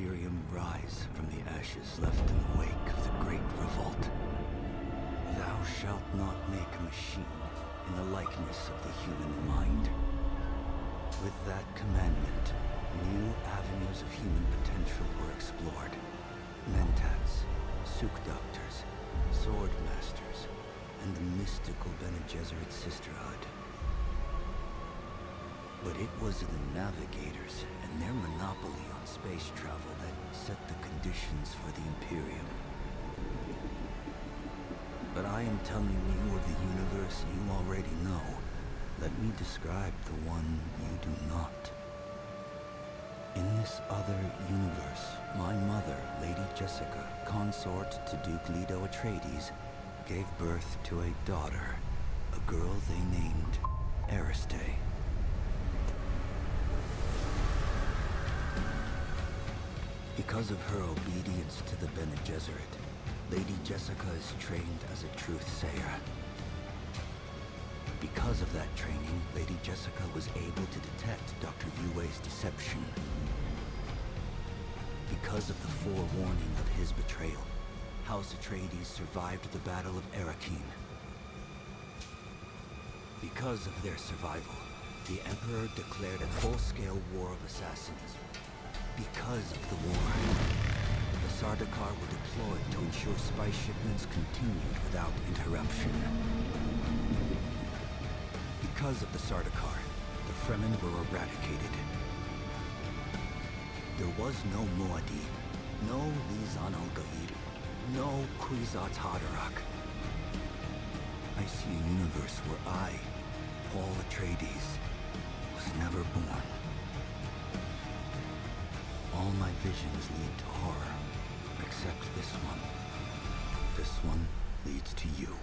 Imperium rise from the ashes left in the wake of the Great Revolt. Thou shalt not make a machine in the likeness of the human mind. With that commandment, new avenues of human potential were explored. Mentats, Suk Doctors, Sword Masters, and the mystical Bene Gesserit Sisterhood. But it was the Navigators and their monopoly on space travel that set the conditions for the Imperium. But I am telling you of the universe you already know. Let me describe the one you do not. In this other universe, my mother, Lady Jessica, consort to Duke Leto Atreides, gave birth to a daughter, a girl they named Ariste. Because of her obedience to the Bene Gesserit, Lady Jessica is trained as a truth-sayer. Because of that training, Lady Jessica was able to detect Dr. Yue's deception. Because of the forewarning of his betrayal, House Atreides survived the Battle of Arrakeen. Because of their survival, the Emperor declared a full-scale war of assassins. Because of the war, the Sardaukar were deployed to ensure spice shipments continued without interruption. Because of the Sardaukar, the Fremen were eradicated. There was no Muad'Dib, no Lisan al-Gaib, no Kwisatz Haderach. I see a universe where I, Paul Atreides, was never born. All my visions lead to horror, except this one. This one leads to you.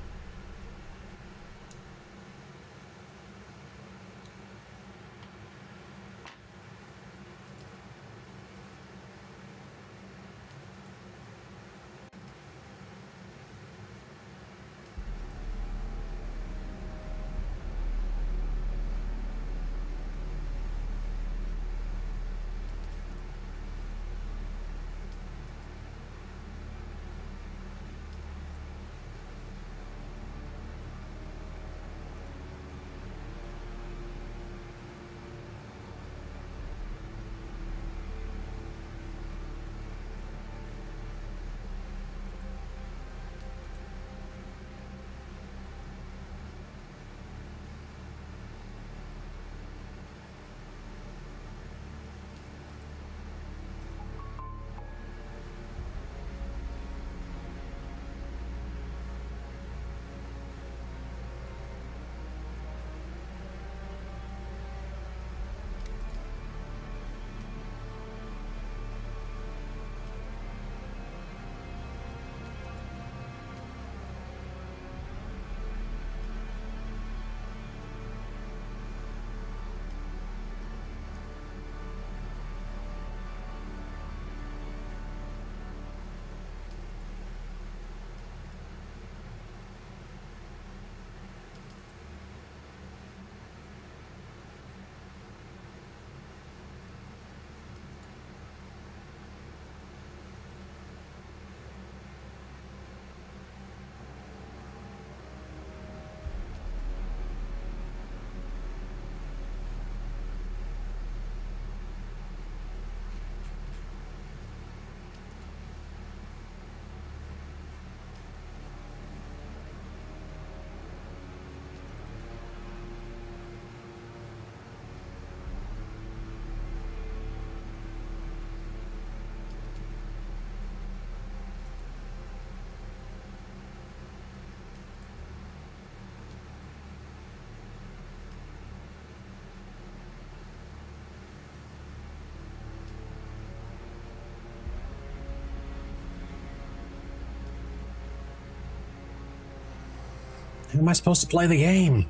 How am I supposed to play the game?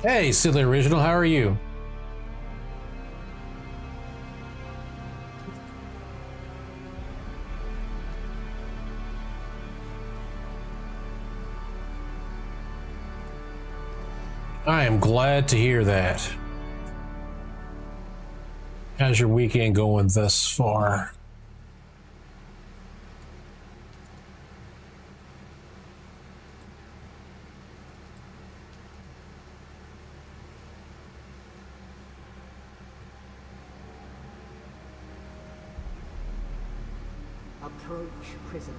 Hey, Silly Original, how are you? I am glad to hear that. How's your weekend going thus far? Approach, prisoner.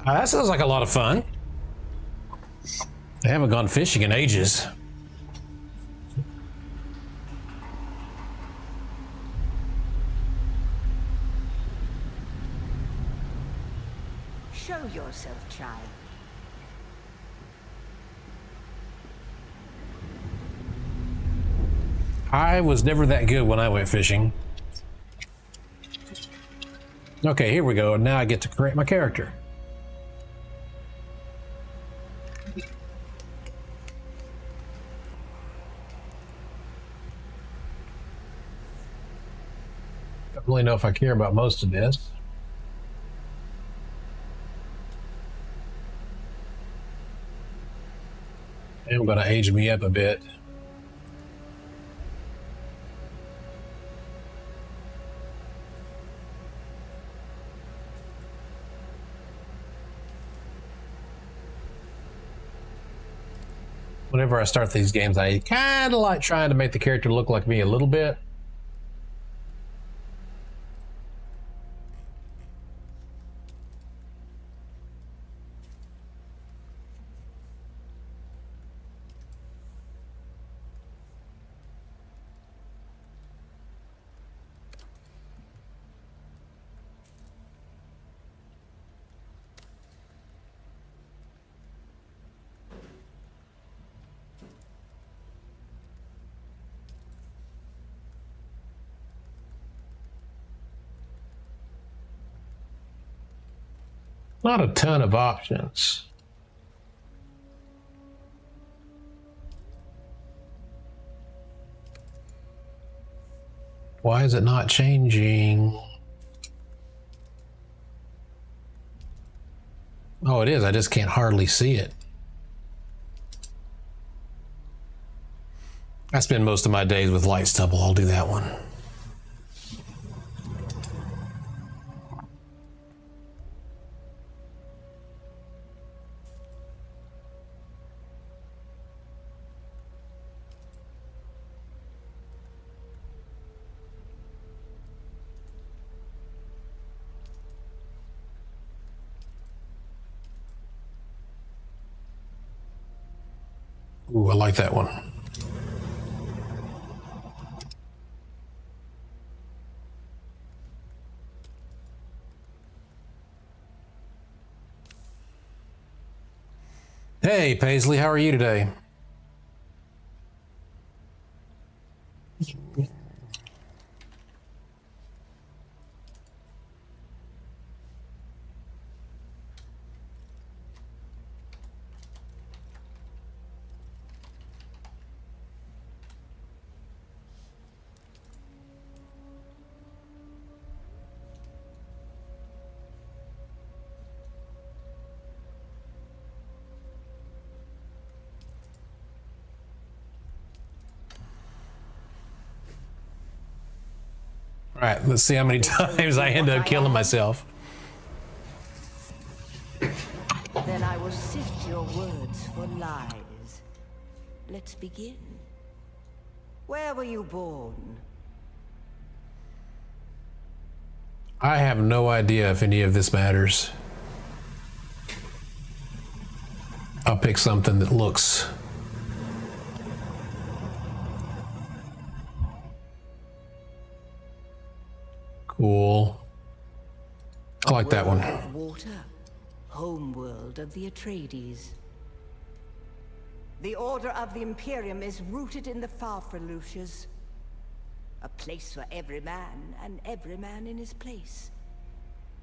That sounds like a lot of fun. I haven't gone fishing in ages. Show yourself, child. I was never that good when I went fishing. Okay, here we go. Now I get to create my character. Don't really know if I care about most of this. I'm going to age me up a bit. Whenever I start these games, I kind of like trying to make the character look like me a little bit. Not a ton of options. Why is it not changing? Oh, it is. I just can't hardly see it. I spend most of my days with light stubble. I'll do that one. Ooh, I like that one. Hey, Paisley, how are you today? All right, let's see how many times I end up killing myself. Then I will sift your words for lies. Let's begin. Where were you born? I have no idea if any of this matters. I'll pick something that looks cool. I like that one. World of water, homeworld of the Atreides. The order of the Imperium is rooted in the Farfreluches. A place for every man, and every man in his place.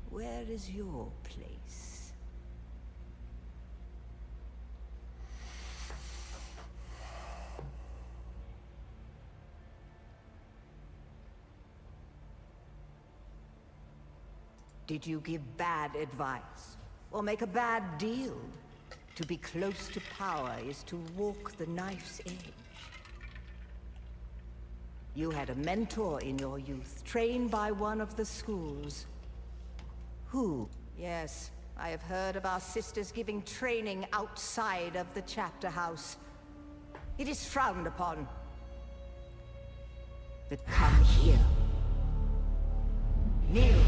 Where is your place? Did you give bad advice? Or make a bad deal? To be close to power is to walk the knife's edge. You had a mentor in your youth, trained by one of the schools. Who? Yes, I have heard of our sisters giving training outside of the chapter house. It is frowned upon. But come here. Kneel.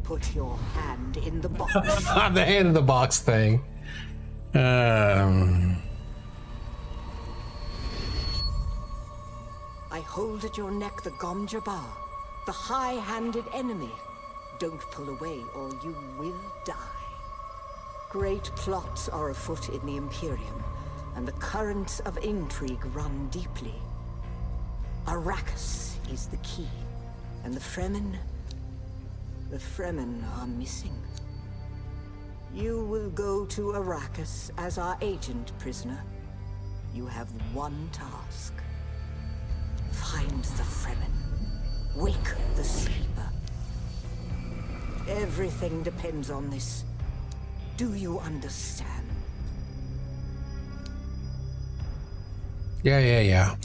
Put your hand in the box. The hand in the box thing. I hold at your neck the Gom Jabbar, the high-handed enemy. Don't pull away or you will die. Great plots are afoot in the Imperium, and the currents of intrigue run deeply. Arrakis is the key, and the Fremen are missing. You will go to Arrakis as our agent, prisoner. You have one task. Find the Fremen. Wake the sleeper. Everything depends on this. Do you understand? Yeah.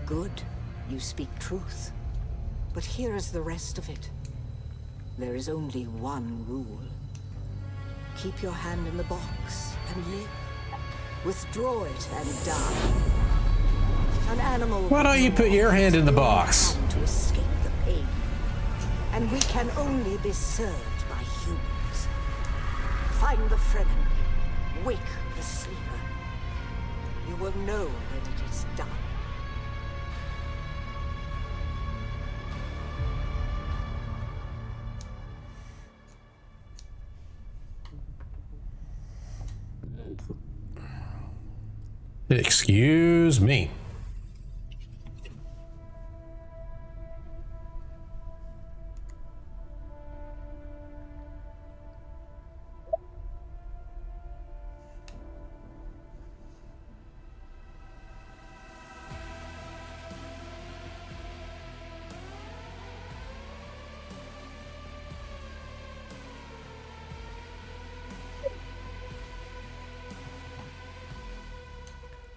Good. You speak truth. But here is the rest of it. There is only one rule. Keep your hand in the box and live. Withdraw it and die. An animal. Why don't you put your hand in the box? To escape the pain. And we can only be served by humans. Find the Fremen. Wake the sleeper. You will know when it is done. Excuse me.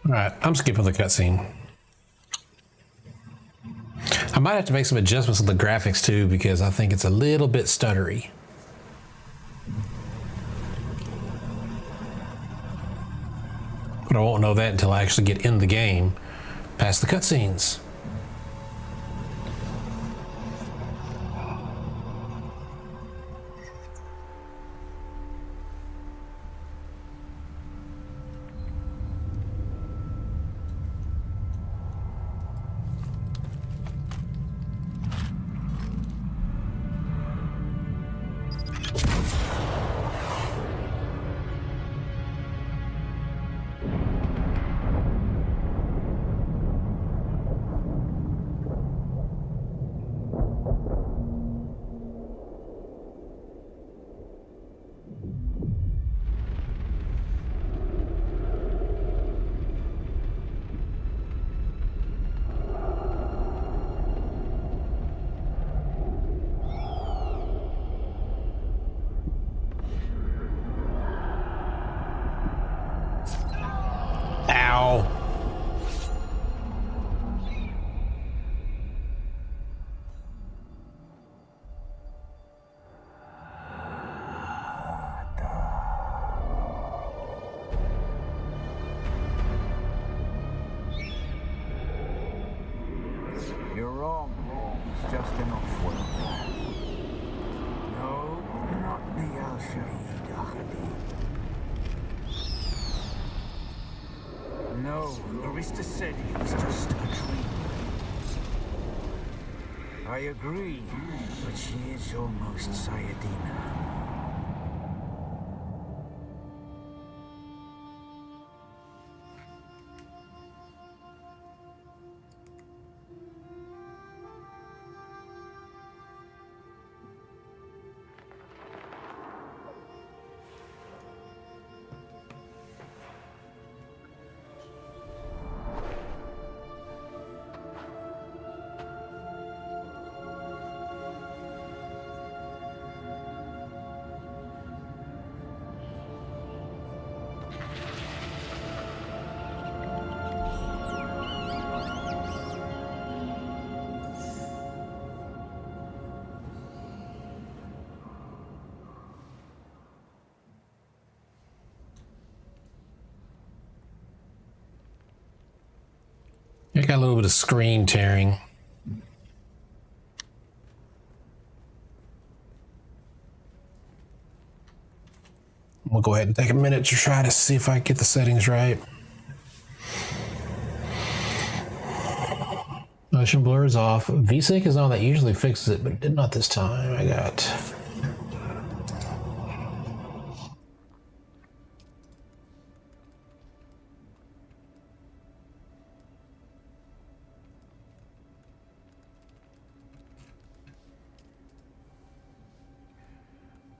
All right, I'm skipping the cutscene. I might have to make some adjustments on the graphics too, because I think it's a little bit stuttery. But I won't know that until I actually get in the game, past the cutscenes. Ow. You're wrong. It's just an off-world. No, not the Al-Shaheed Ahadi. No, Arista said it was just a dream. I agree, but she is almost Sayadina. I got a little bit of screen tearing. We'll go ahead and take a minute to try to see if I get the settings right. Motion blur is off. VSync is on. That usually fixes it, but it did not this time. I got...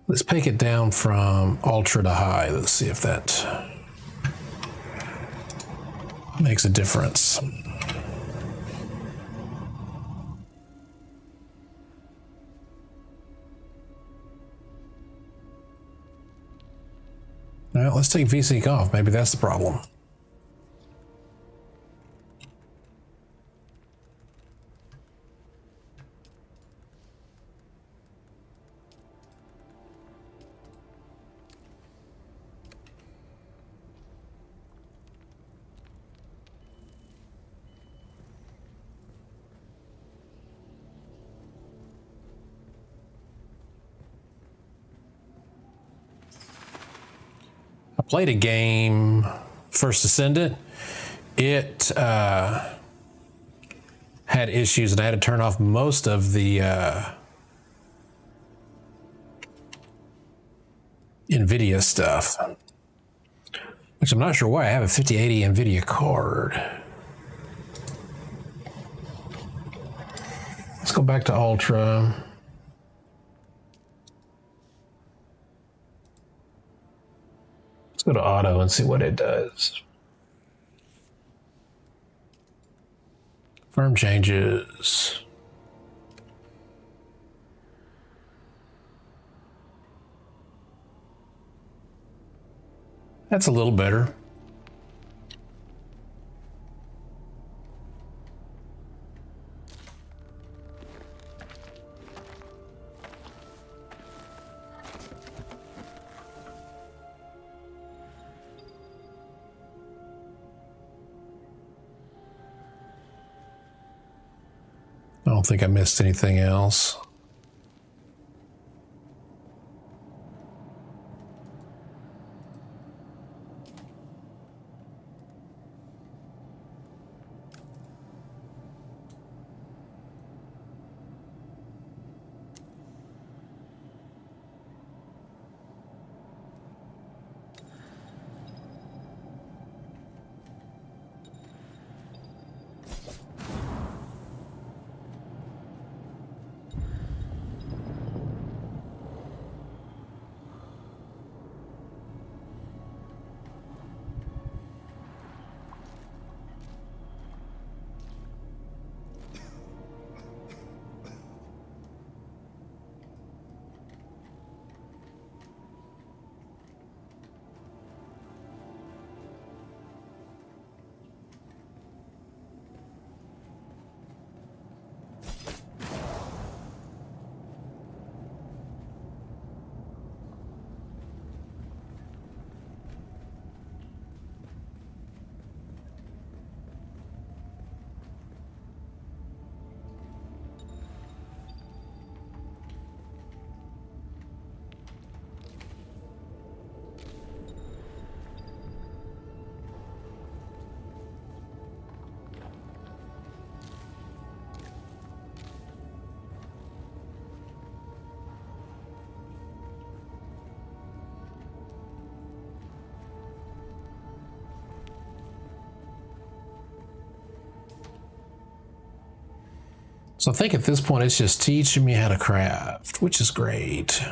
Let's pick it down from ultra to high. Let's see if that makes a difference. Well, let's take VSync off. Maybe that's the problem. I played a game, First Ascendant. It had issues, and I had to turn off most of the NVIDIA stuff, which I'm not sure why. I have a 5080 NVIDIA card. Let's go back to Ultra. Let's go to Auto and see what it does. Firm changes. That's a little better. I don't think I missed anything else. So I think at this point it's just teaching me how to craft, which is great.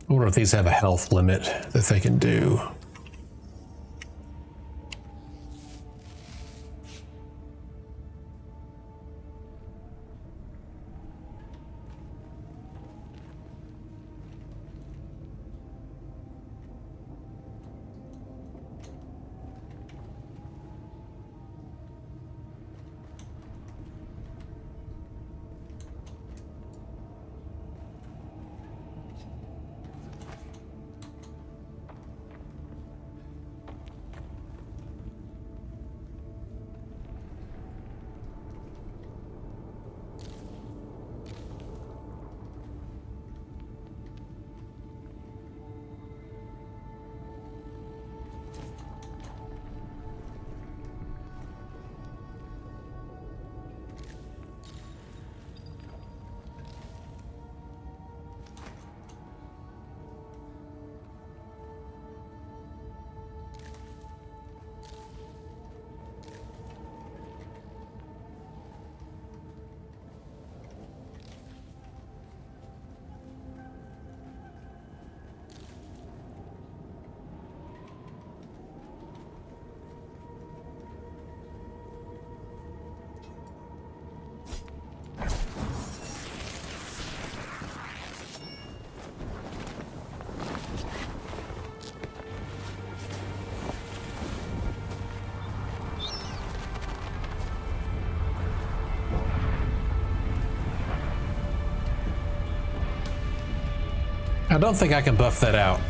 I wonder if these have a health limit that they can do. I don't think I can buff that out.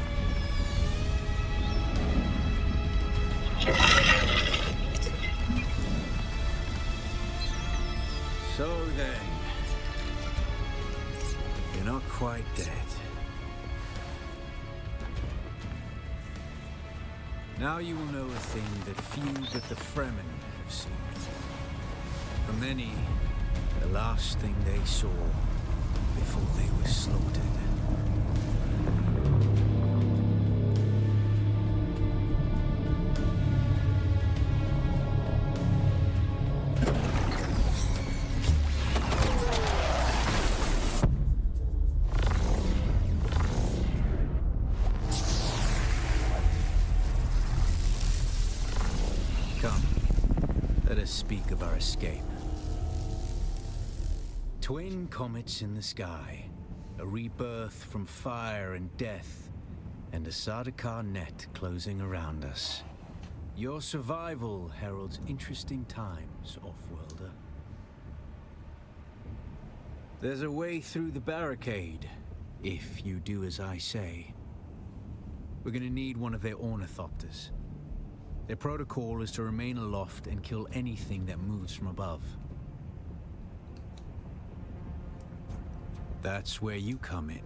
So then, you're not quite dead. Now you will know a thing that few but the Fremen have seen. For many, the last thing they saw before they were slaughtered. Let us speak of our escape. Twin comets in the sky, a rebirth from fire and death, and a Sardaukar net closing around us. Your survival heralds interesting times, Offworlder. There's a way through the barricade, if you do as I say. We're gonna need one of their ornithopters. Their protocol is to remain aloft and kill anything that moves from above. That's where you come in.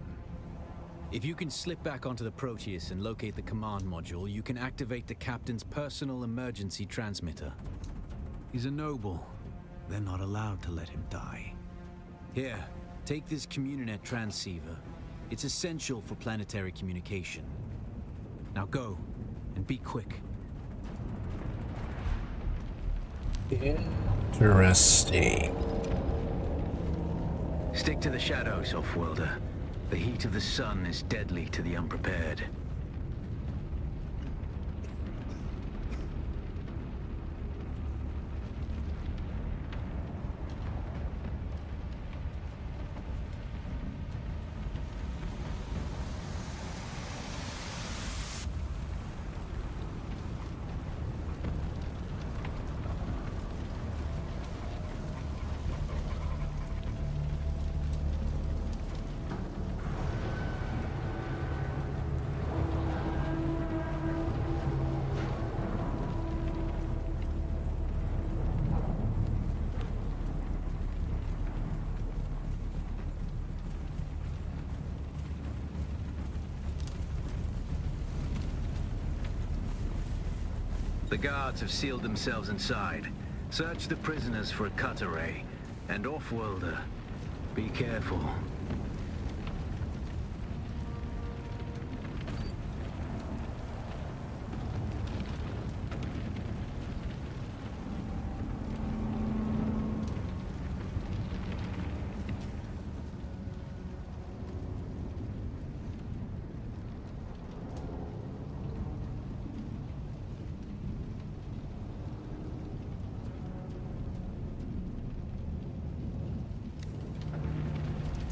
If you can slip back onto the Proteus and locate the command module, you can activate the captain's personal emergency transmitter. He's a noble. They're not allowed to let him die. Here, take this Communinet transceiver. It's essential for planetary communication. Now go, and be quick. Interesting. Stick to the shadows, Offworlder. The heat of the sun is deadly to the unprepared. The guards have sealed themselves inside. Search the prisoners for a cut array. And Offworlder, be careful.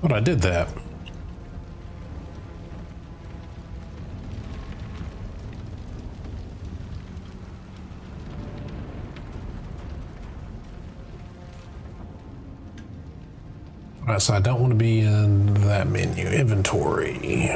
But I did that. Alright, so I don't want to be in that menu. Inventory.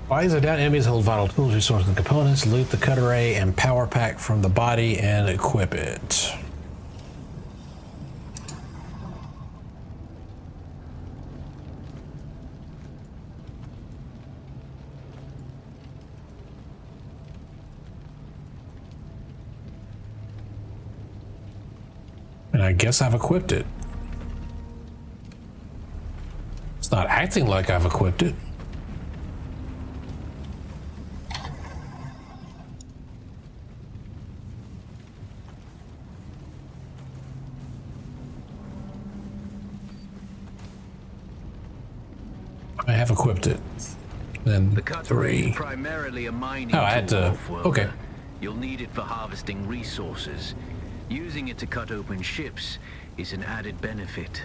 Bodies of down enemies hold vital tools, resources, and components. Loot the cut array and power pack from the body and equip it. And I guess I've equipped it. It's not acting like I've equipped it. I have equipped it. Then The cut array is primarily a mining Oh, I had to. tool, Okay. You'll need it for harvesting resources. Using it to cut open ships is an added benefit.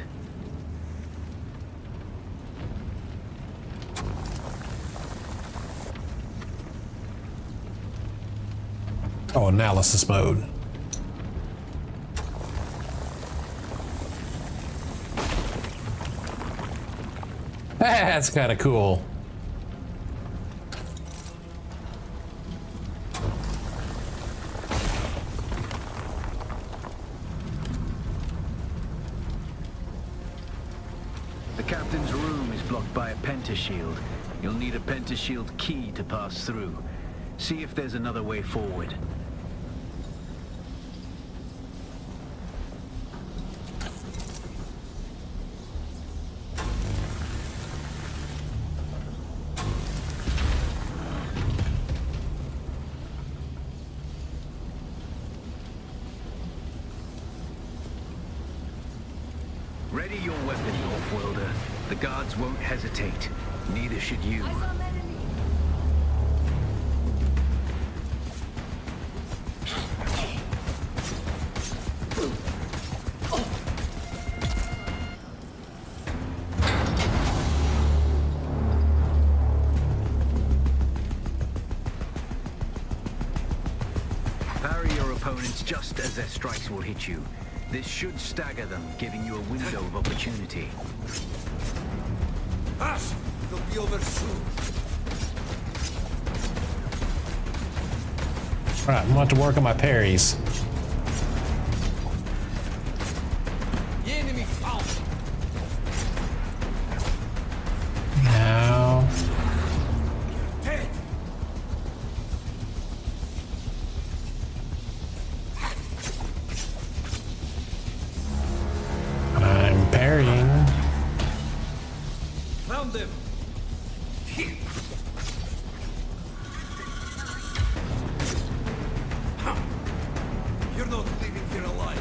Oh, analysis mode. That's kind of cool. The captain's room is blocked by a pentashield. You'll need a pentashield key to pass through. See if there's another way forward. Ready your weapon, Northworlder. The guards won't hesitate. Neither should you. Parry your opponents just as their strikes will hit you. This should stagger them, giving you a window of opportunity. Hush! It'll be over soon. Alright, I'm about to work on my parries. The enemy found. Now. Dead. I'm parrying. Found them. You're not leaving here alive.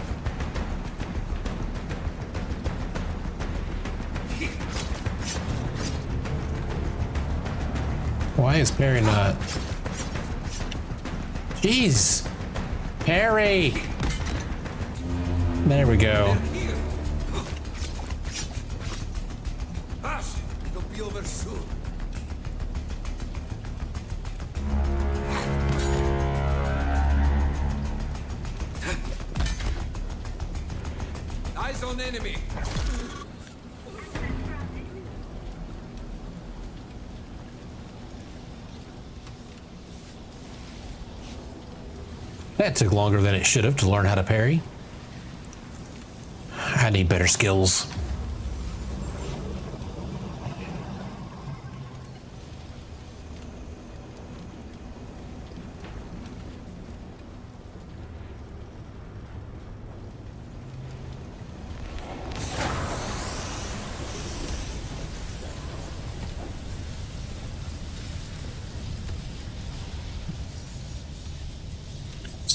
Why is parry not? Jeez! Parry! There we go. Here. Hush! It'll be over soon. Eyes on enemy. That took longer than it should have to learn how to parry. I need better skills.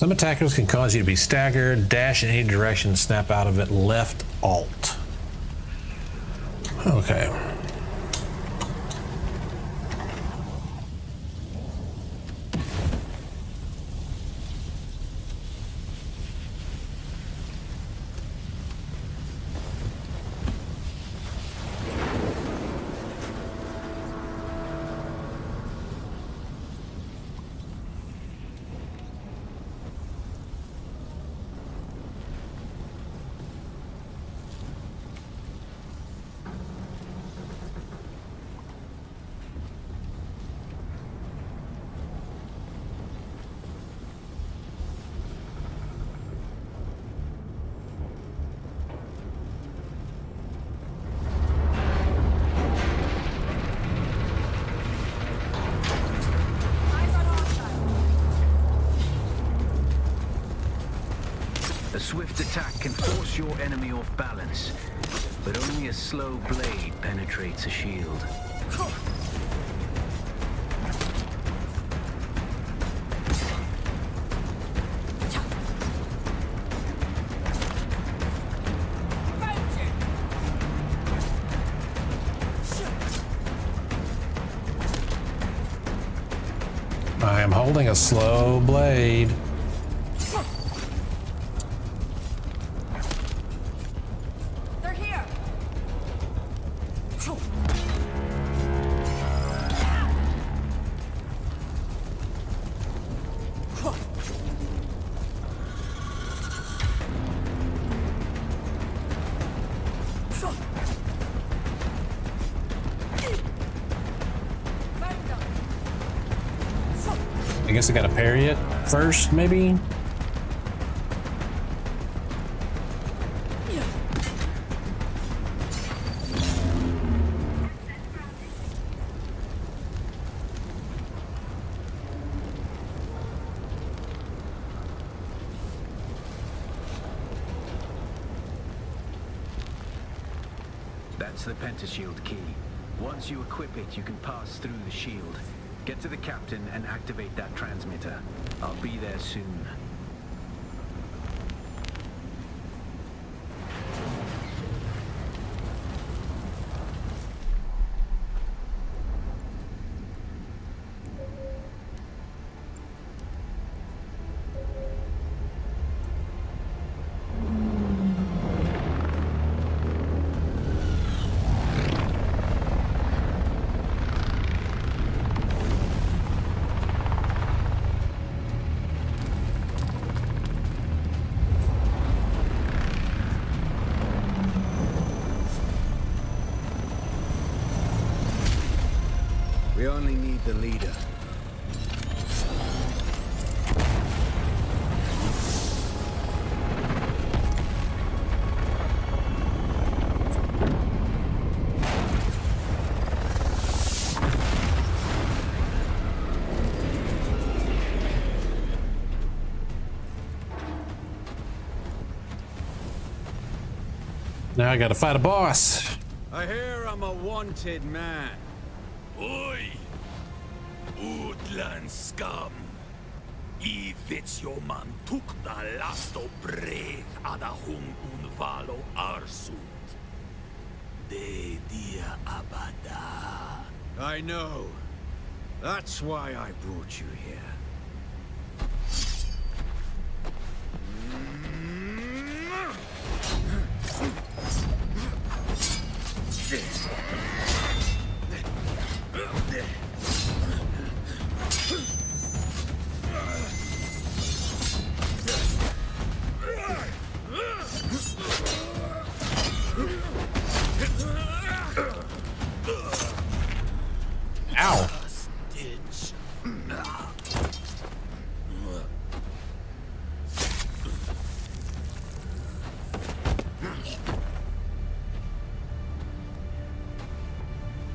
Some attackers can cause you to be staggered, dash in any direction, snap out of it, left alt. Okay. A swift attack can force your enemy off balance, but only a slow blade penetrates a shield. I am holding a slow blade. They're here. I guess I gotta parry it first, maybe? That's the pentashield key. Once you equip it, you can pass through the shield. Get to the captain and activate that transmitter. I'll be there soon. We only need the leader. Now I gotta fight a boss. I hear I'm a wanted man. Oi! Utland scum! I Vitsjoman tukta lasto brev ada hum unvalo arsut. De dia abada. I know. That's why I brought you here. Ow. Stitch.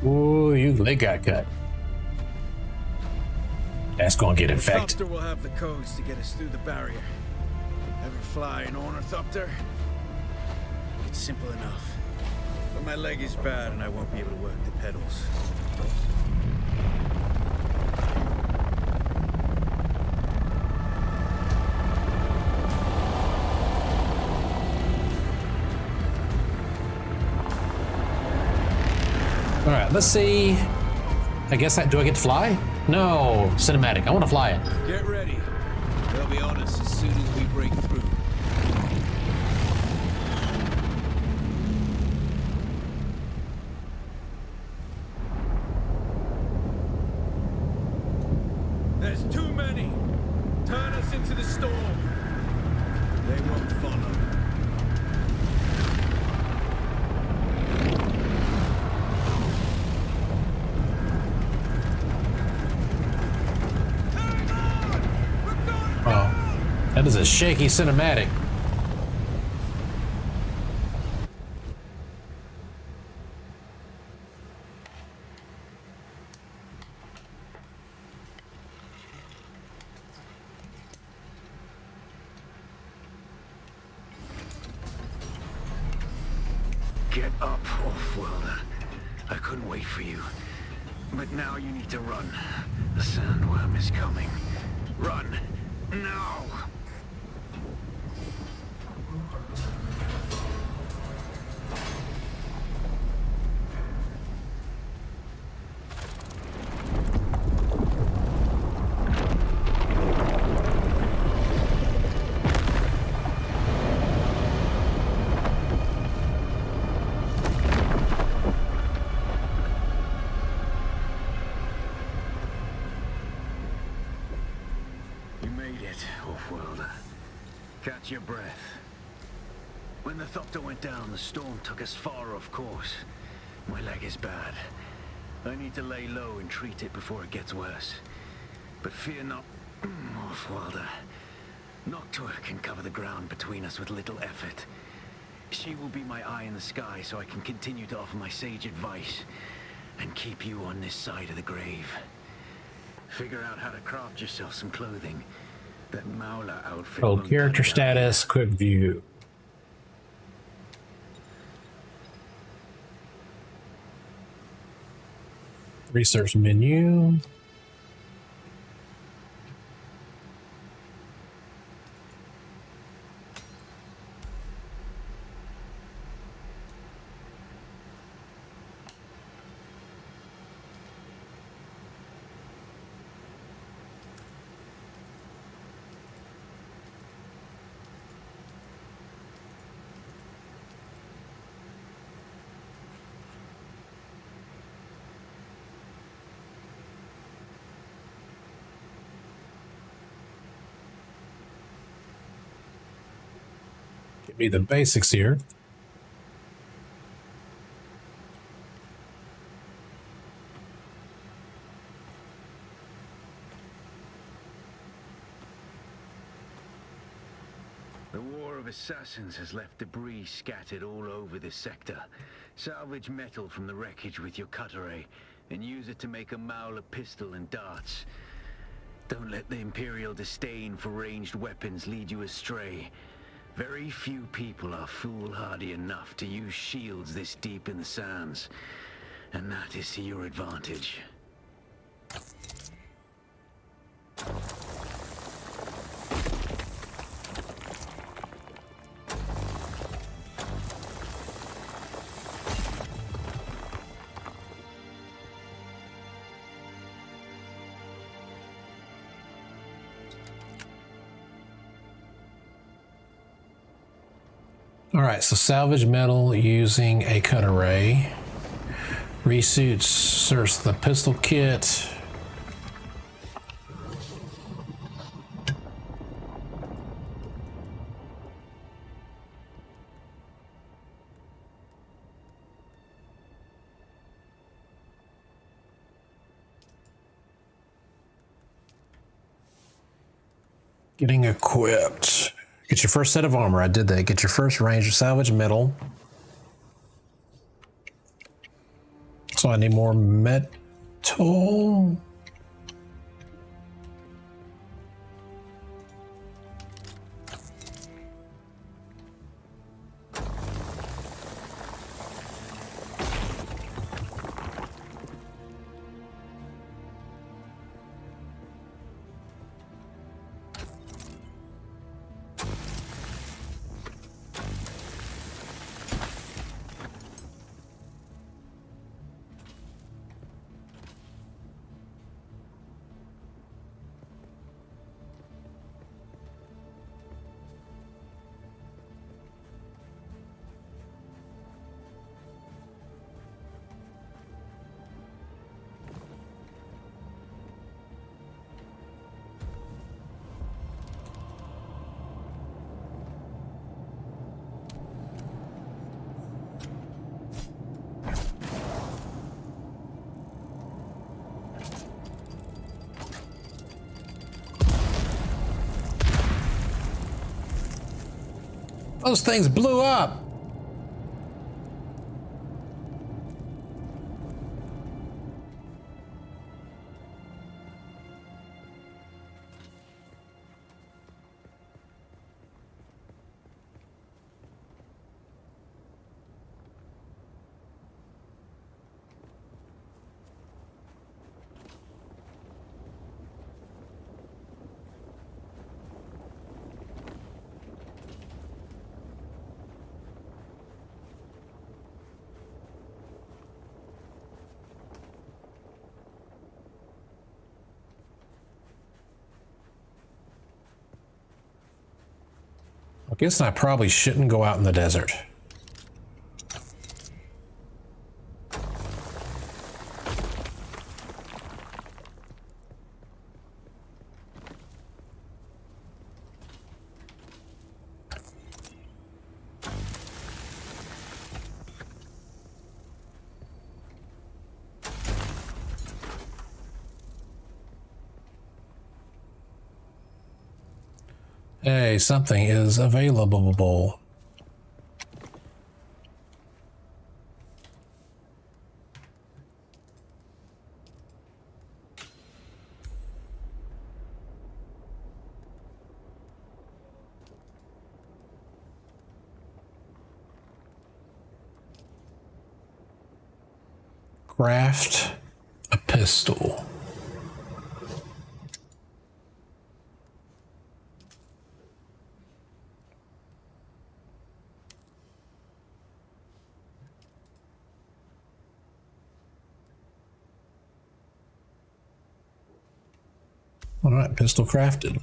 Ooh, you leg got cut. That's gonna get infected. Ornithopter will have the codes to get us through the barrier. Ever fly an ornithopter? It's simple enough. But my leg is bad and I won't be able to work the pedals. All right, let's see. I guess do I get to fly? No, cinematic. I want to fly it. Get ready. They'll be on us as soon as we break through. There's too many. Turn us into the storm. They won't follow. That is a shaky cinematic. Get up, Off-Worlder. I couldn't wait for you. But now you need to run. The sandworm is coming. Run! Now! Off-Worlder. Catch your breath. When the Thopter went down, the storm took us far off course. My leg is bad. I need to lay low and treat it before it gets worse. But fear not, Off-Worlder. Noctua can cover the ground between us with little effort. She will be my eye in the sky so I can continue to offer my sage advice and keep you on this side of the grave. Figure out how to craft yourself some clothing. That Maula outfit. Oh, character status, quick view. Research menu. Give me the basics here. The War of Assassins has left debris scattered all over this sector. Salvage metal from the wreckage with your cutter and use it to make a Maula pistol and darts. Don't let the Imperial disdain for ranged weapons lead you astray. Very few people are foolhardy enough to use shields this deep in the sands, and that is to your advantage. All right, so salvage metal using a cut array. Resuits, search the pistol kit. Getting equipped. Get your first set of armor. I did that. Get your first range of salvage metal. So I need more metal. Those things blew up. I guess I probably shouldn't go out in the desert. Hey, something is available. Craft a pistol. All right, pistol crafted.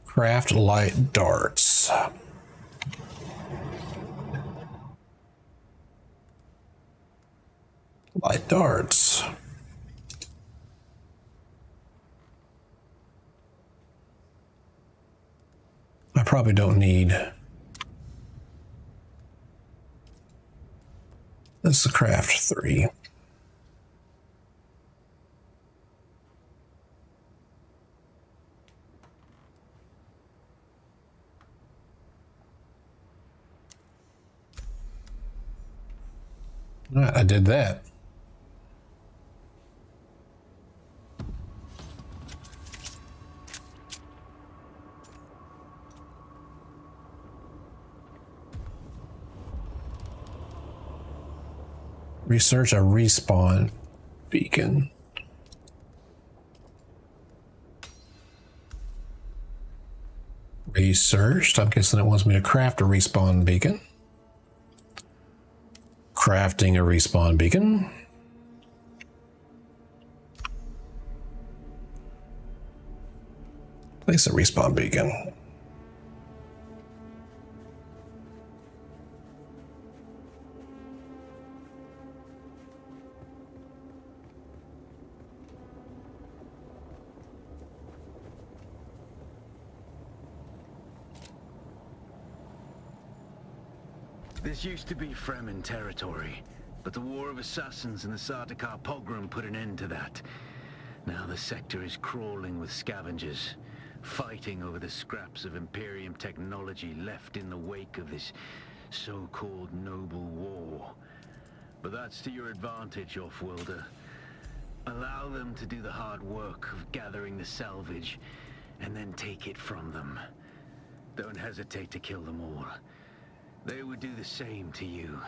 Craft light darts. Light darts. I probably don't need. This is craft 3. All right, I did that. Research a respawn beacon. Researched. I'm guessing it wants me to craft a respawn beacon. Crafting a respawn beacon. Place a respawn beacon. This used to be Fremen territory, but the War of Assassins and the Sardaukar pogrom put an end to that. Now the sector is crawling with scavengers, fighting over the scraps of Imperium technology left in the wake of this so-called noble war. But that's to your advantage, Offworlder. Allow them to do the hard work of gathering the salvage, and then take it from them. Don't hesitate to kill them all. They would do the same to you.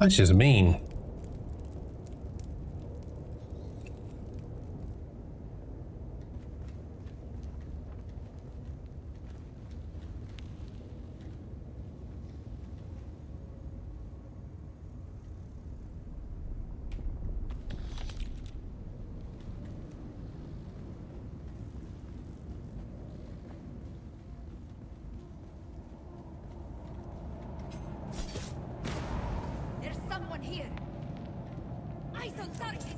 That's just mean. There's someone here. Eyes on target.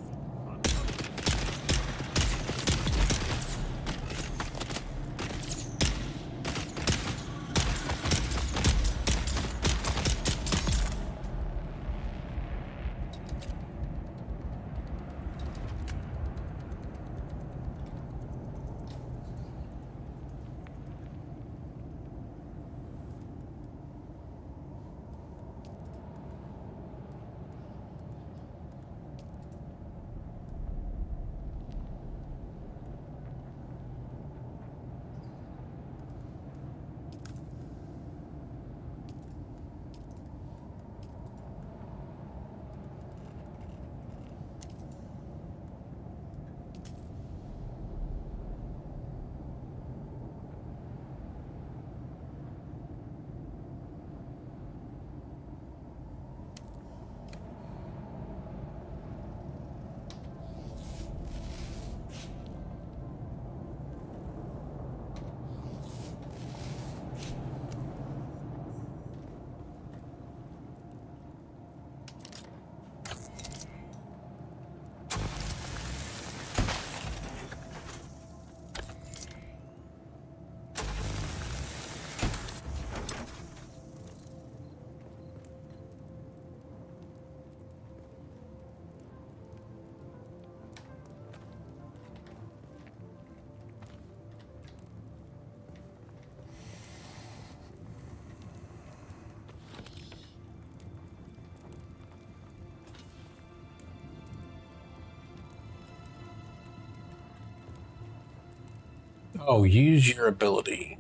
Oh, use your ability.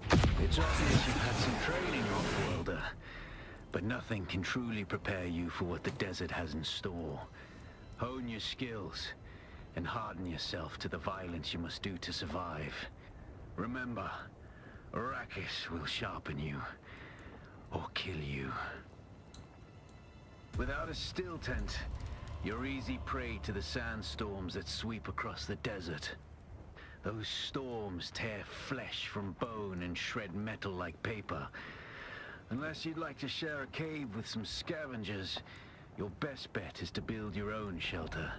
It's obvious you've had some training, off-worlder, but nothing can truly prepare you for what the desert has in store. Hone your skills and harden yourself to the violence you must do to survive. Remember, Arrakis will sharpen you or kill you. Without a still tent, you're easy prey to the sandstorms that sweep across the desert. Those storms tear flesh from bone and shred metal like paper. Unless you'd like to share a cave with some scavengers, your best bet is to build your own shelter.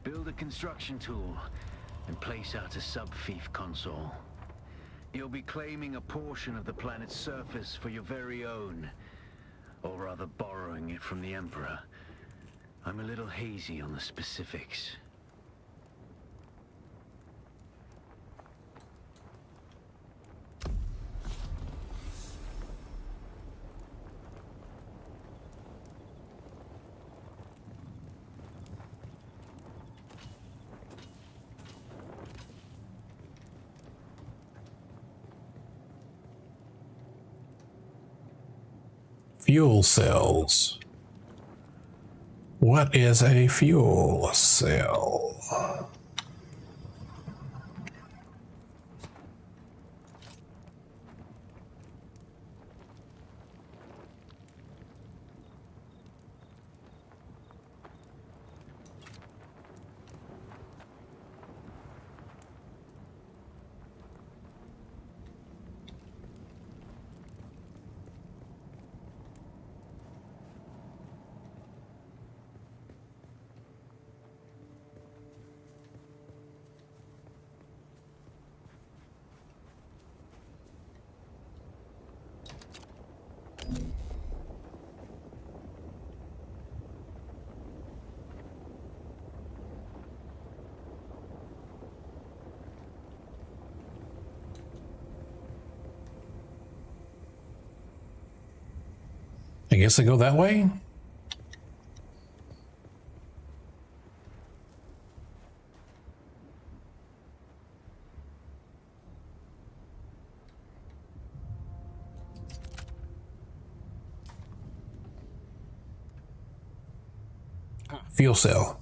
Build a construction tool and place out a sub-fief console. You'll be claiming a portion of the planet's surface for your very own, or rather borrowing it from the Emperor. I'm a little hazy on the specifics. Fuel cells. What is a fuel cell? I guess I go that way. Fuel cell.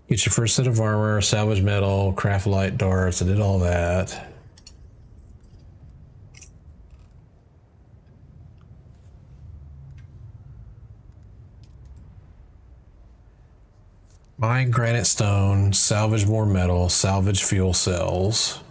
Get your first set of armor, salvage metal, craft light darts. I did all that. Mine granite stone, salvage more metal, salvage fuel cells.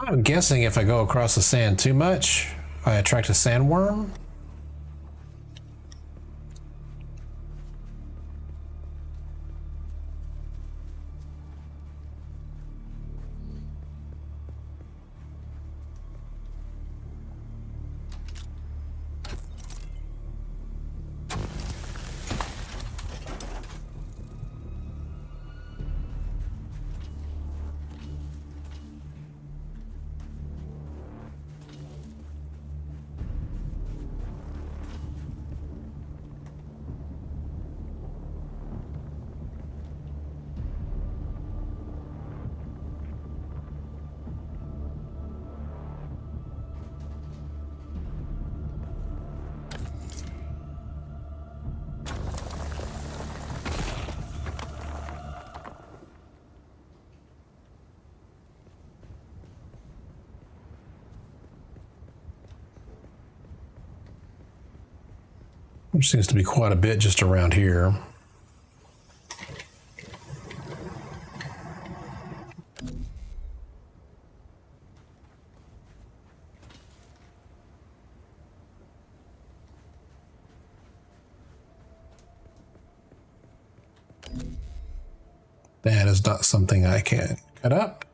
I'm guessing if I go across the sand too much, I attract a sandworm. There seems to be quite a bit just around here. That is not something I can cut up.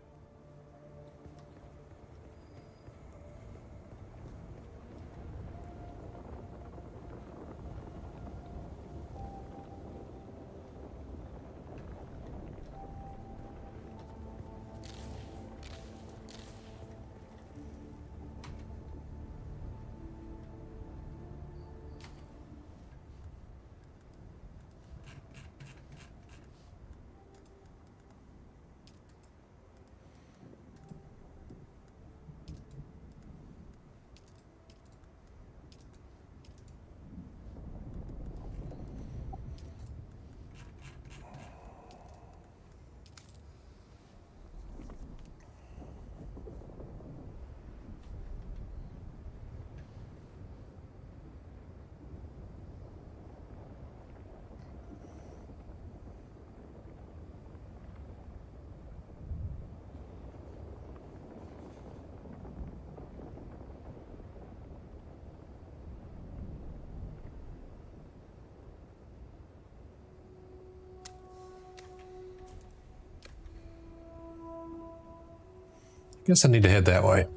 Guess I need to head that way.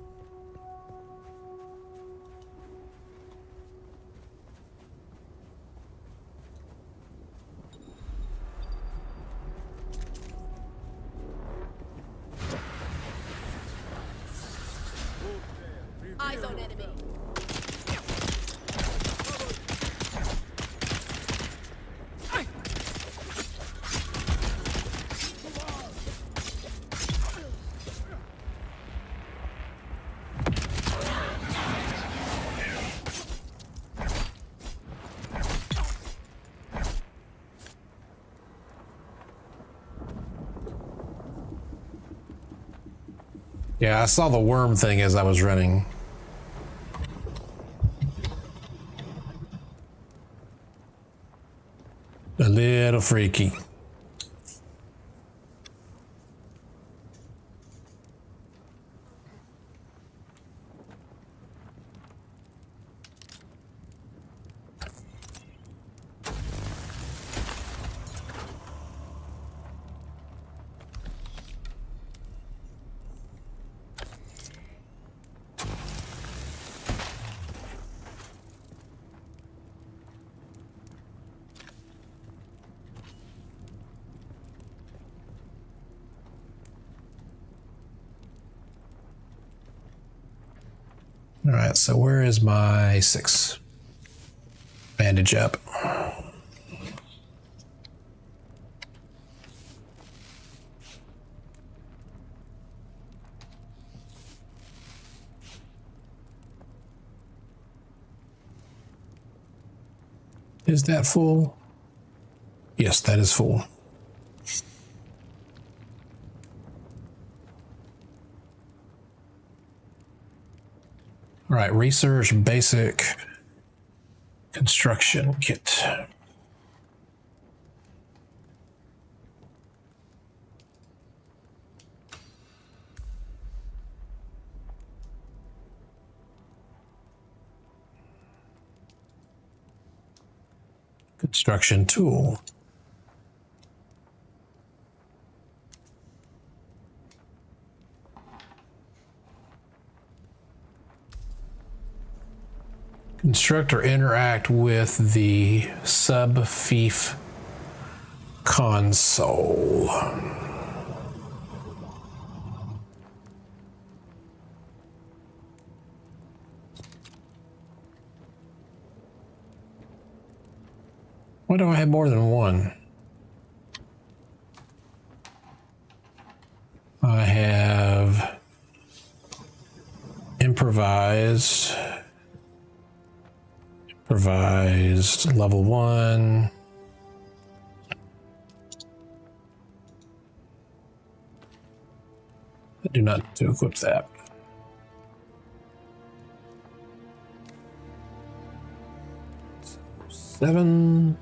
Eyes on enemy. Yeah, I saw the worm thing as I was running. A little freaky. All right, so where is my 6? Bandage up. Is that full? Yes, that is full. All right, research basic construction kit. Construction tool. Construct or interact with the sub-fief console. Why do I have more than one? I have improvised level 1. I do not need to equip that. So 7.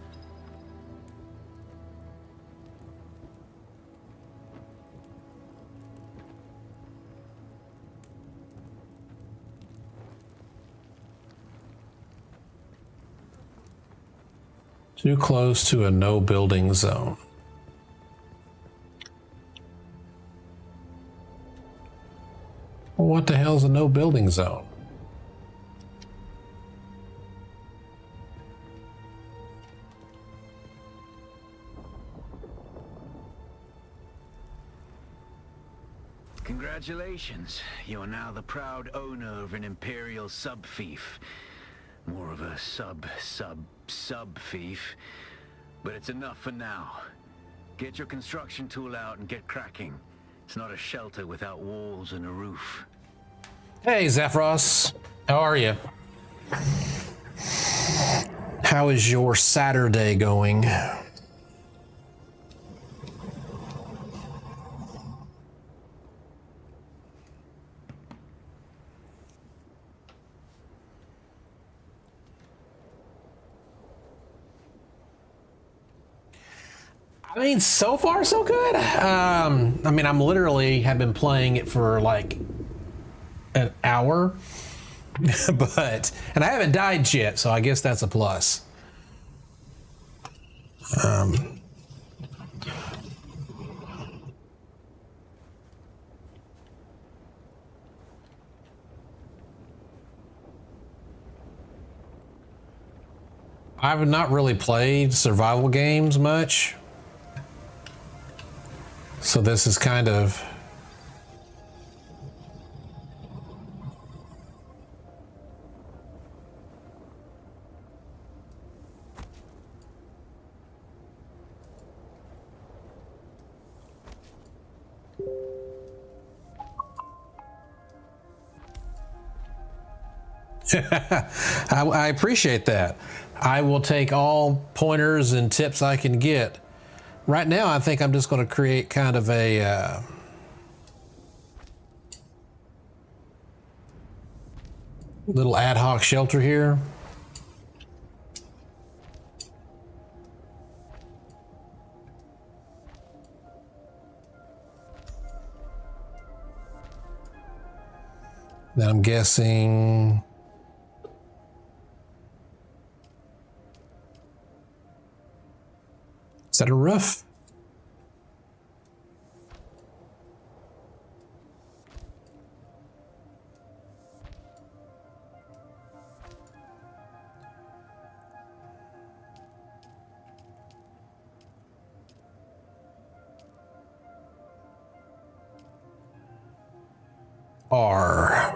Too close to a no building zone. Well, what the hell is a no building zone? Congratulations. You are now the proud owner of an Imperial sub-fief. More of a sub-fief. But it's enough for now. Get your construction tool out and get cracking. It's not a shelter without walls and a roof. Hey, Zephyros. How are you? How is your Saturday going? I mean, so far so good. I mean, I'm literally have been playing it for like an hour, and I haven't died yet, so I guess that's a plus. I've not really played survival games much. So this is kind of I appreciate that. I will take all pointers and tips I can get. Right now, I think I'm just going to create kind of a little ad hoc shelter here. Then I'm guessing is that a roof? R.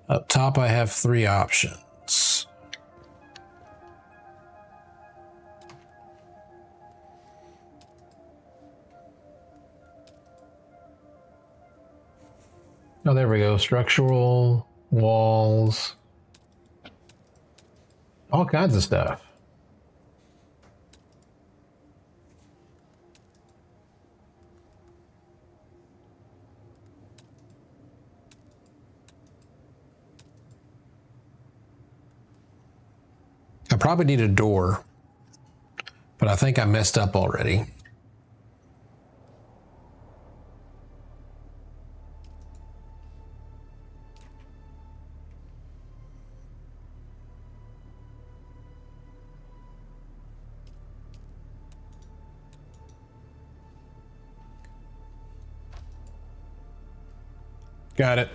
Up top, I have 3 options. Oh, there we go. Structural, walls, all kinds of stuff. I probably need a door, but I think I messed up already. Got it.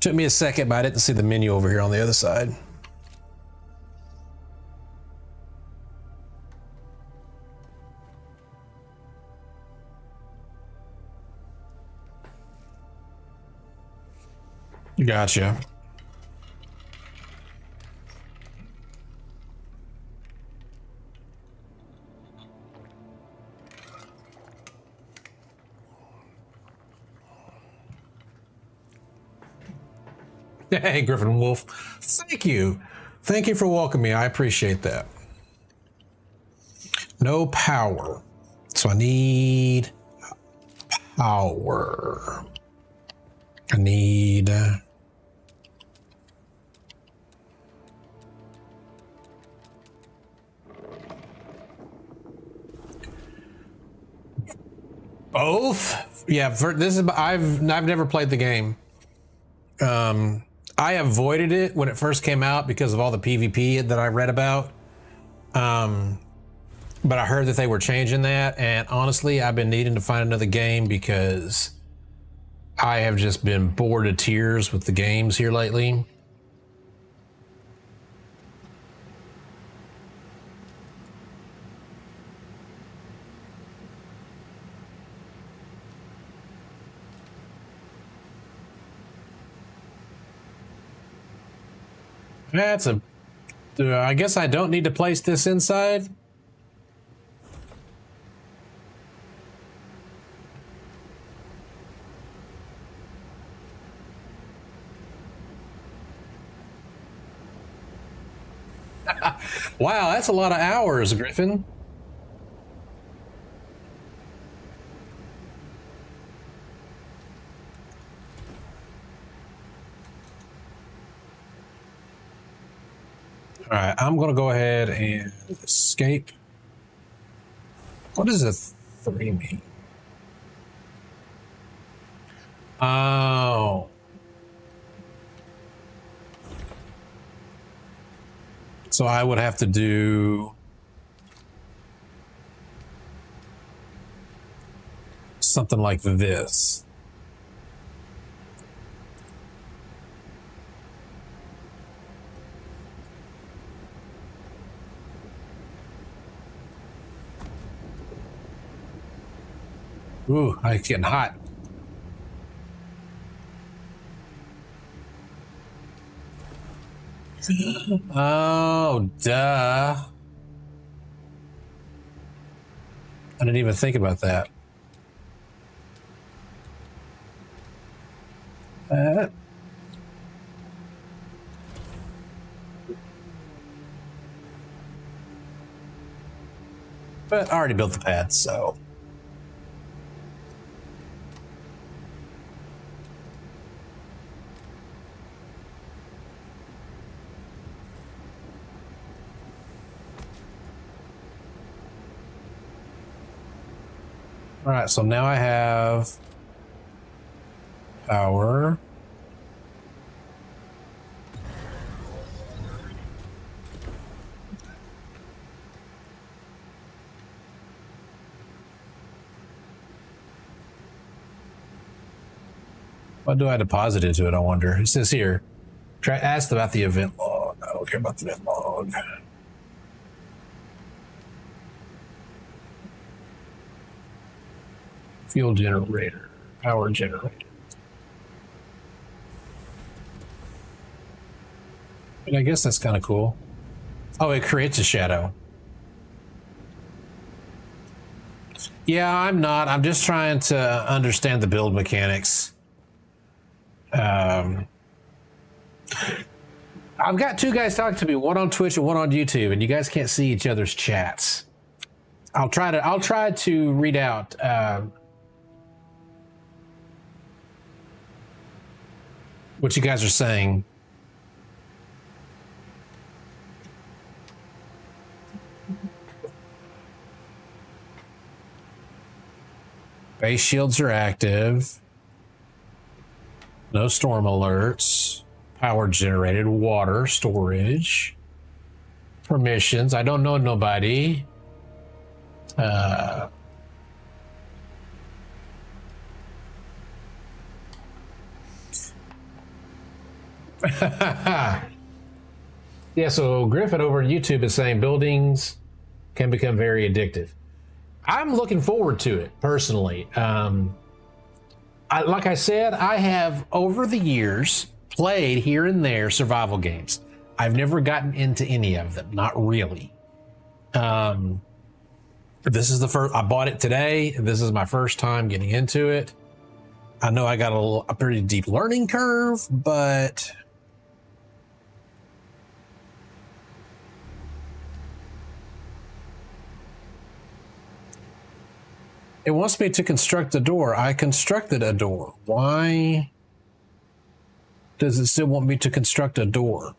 Took me a second, but I didn't see the menu over here on the other side. Gotcha. Hey, Griffin Wolf. Thank you. Thank you for welcoming me. I appreciate that. No power. So I need power. I need... both? Yeah, this is... I've never played the game. I avoided it when it first came out because of all the PvP that I read about. But I heard that they were changing that, and honestly, I've been needing to find another game because I have just been bored to tears with the games here lately. That's a... I guess I don't need to place this inside. Wow, that's a lot of hours, Griffin. All right, I'm going to go ahead and escape. What does a 3 mean? Oh. So I would have to do something like this. Ooh, it's getting hot. Oh, duh. I didn't even think about that. But I already built the pad, so. All right, so now I have power. What do I deposit into it, I wonder? It says here, ask about the event log. I don't care about the event log. Fuel generator, power generator. I guess that's kind of cool. Oh, it creates a shadow. Yeah, I'm not. I'm just trying to understand the build mechanics. I've got two guys talking to me, one on Twitch and one on YouTube, and you guys can't see each other's chats. I'll try to read out what you guys are saying. Base shields are active. No storm alerts. Power generated. Water storage. Permissions. I don't know nobody. Yeah, so Griffin over on YouTube is saying buildings can become very addictive. I'm looking forward to it personally. Like I said, I have over the years played here and there survival games. I've never gotten into any of them, not really. This is the first. I bought it today. This is my first time getting into it. I know I got a pretty deep learning curve, but it wants me to construct a door. I constructed a door. Why does it still want me to construct a door?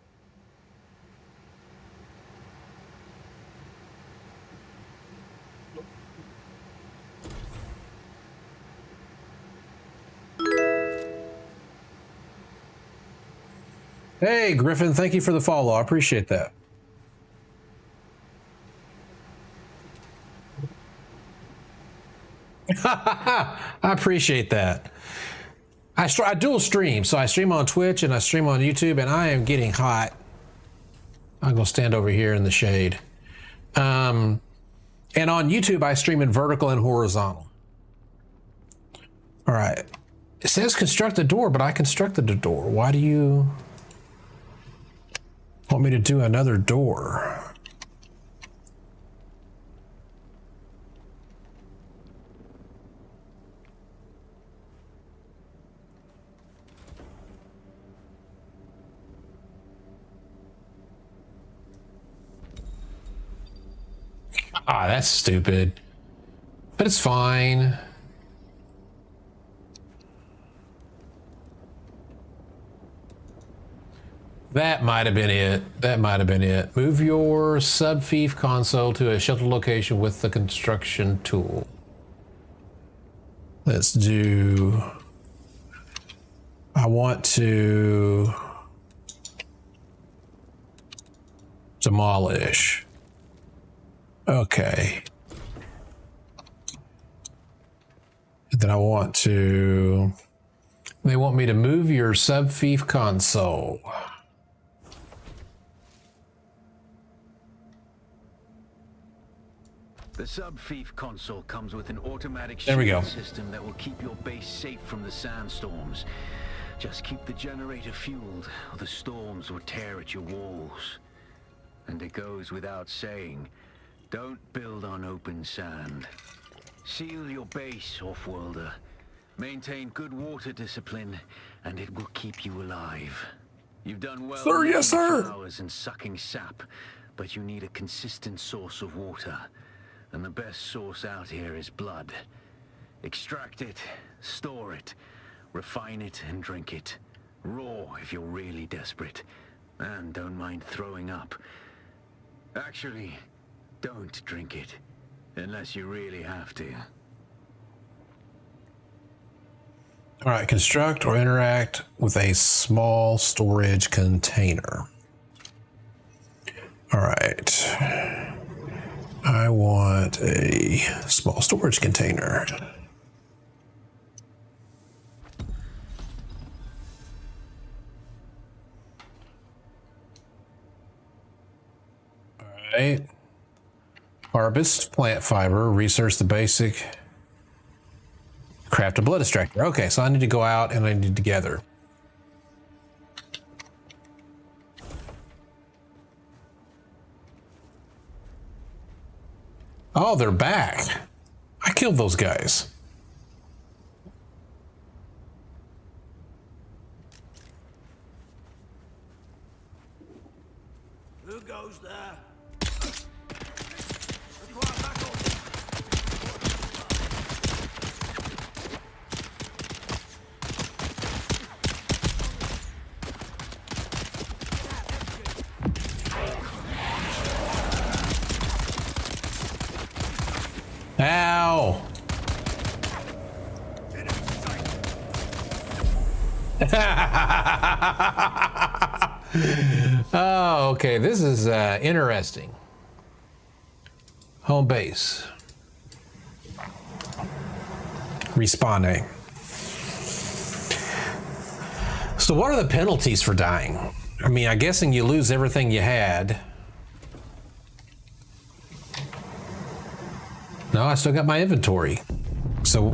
Hey, Griffin, thank you for the follow. I appreciate that. I appreciate that. I dual stream, so I stream on Twitch and I stream on YouTube, and I am getting hot. I'm gonna stand over here in the shade. And on YouTube, I stream in vertical and horizontal. All right. It says construct a door, but I constructed a door. Why do you want me to do another door? Ah, that's stupid. But it's fine. That might have been it. That might have been it. Move your sub-fief console to a shelter location with the construction tool. Let's do... I want to demolish. Okay. And then I want to... They want me to move your sub-fief console. The sub-fief console comes with an automatic There we shield go. system that will keep your base safe from the sandstorms. Just keep the generator fueled, or the storms will tear at your walls. And it goes without saying, don't build on open sand. Seal your base, off-worlder. Maintain good water discipline, and it will keep you alive. You've done well Sir, yes, making sir. flowers and sucking sap, but you need a consistent source of water. And the best source out here is blood. Extract it, store it, refine it, and drink it. Raw if you're really desperate. And don't mind throwing up. Actually, don't drink it. Unless you really have to. All right, construct or interact with a small storage container. All right. I want a small storage container. All right. Harvest plant fiber, research the basic, craft a blood extractor. Okay, so I need to go out and I need to gather. Oh, they're back. I killed those guys. Who goes there? Ow! Oh, okay. This is interesting. Home base. Respawning. So what are the penalties for dying? I mean, I'm guessing you lose everything you had. No, I still got my inventory. So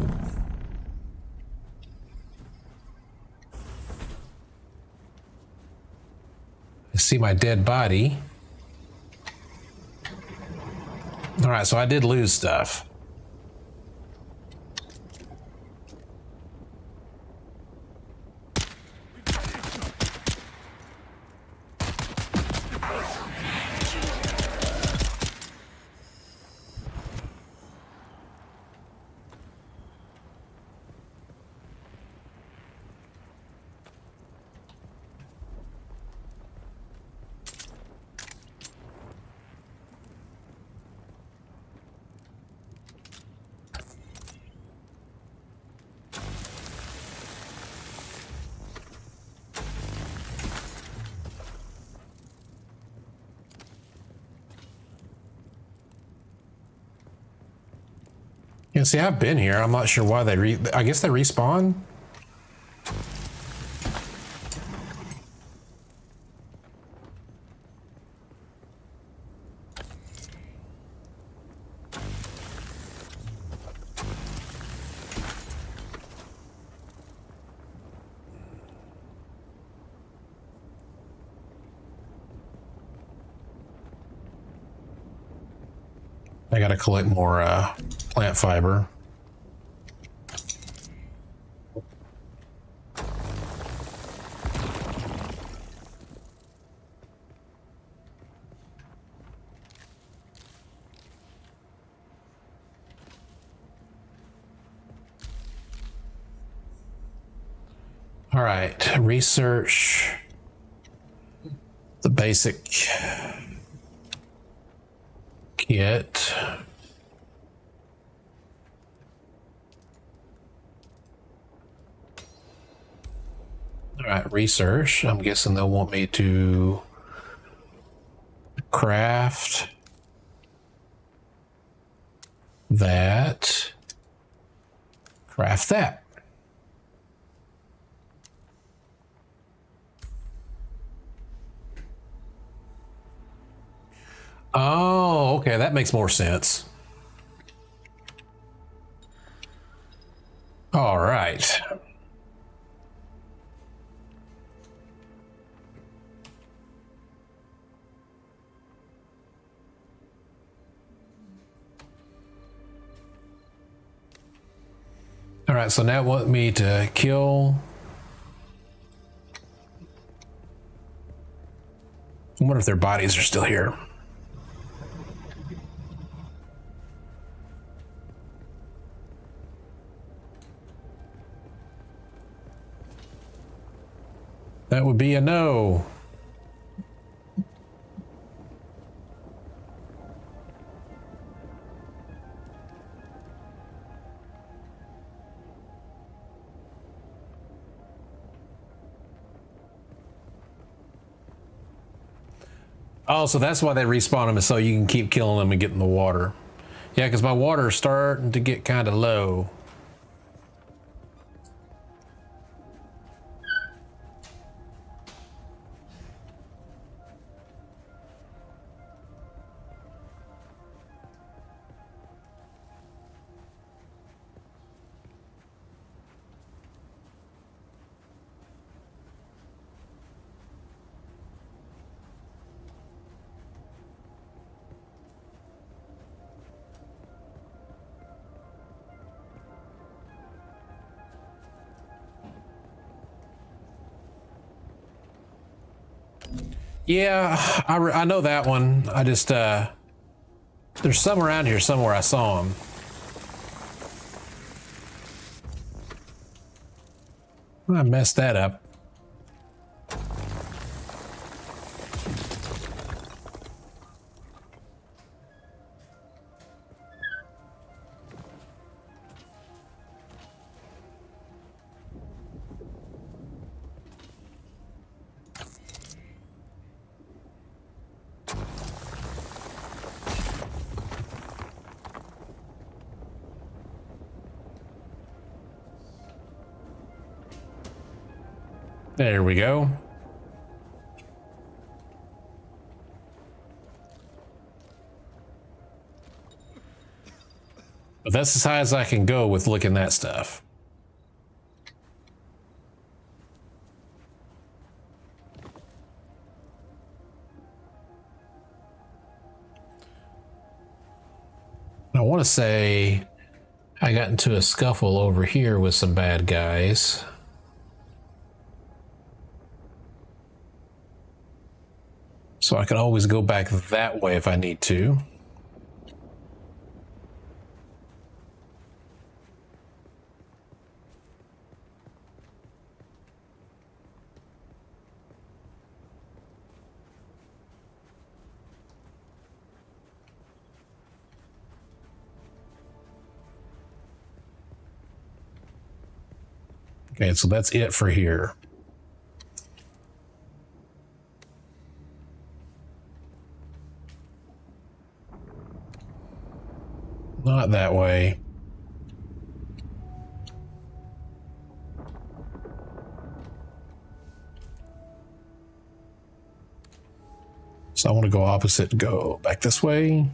I see my dead body. All right, so I did lose stuff. Yeah, see, I've been here. I'm not sure why they I guess they respawn. I gotta collect more plant fiber. All right, research the basic kit. All right, research. I'm guessing they'll want me to craft that. Craft that. Oh, okay, that makes more sense. All right. All right, so now want me to kill. I wonder if their bodies are still here. That would be a no. Oh, so that's why they respawn them, is so you can keep killing them and get in the water. Yeah, because my water is starting to get kind of low. Yeah, I know that one. I just, there's some around here somewhere I saw them. I messed that up. There we go. But that's as high as I can go with looking at that stuff. I want to say I got into a scuffle over here with some bad guys. So I can always go back that way if I need to. Okay, so that's it for here. Not that way. So I want to go opposite and go back this way.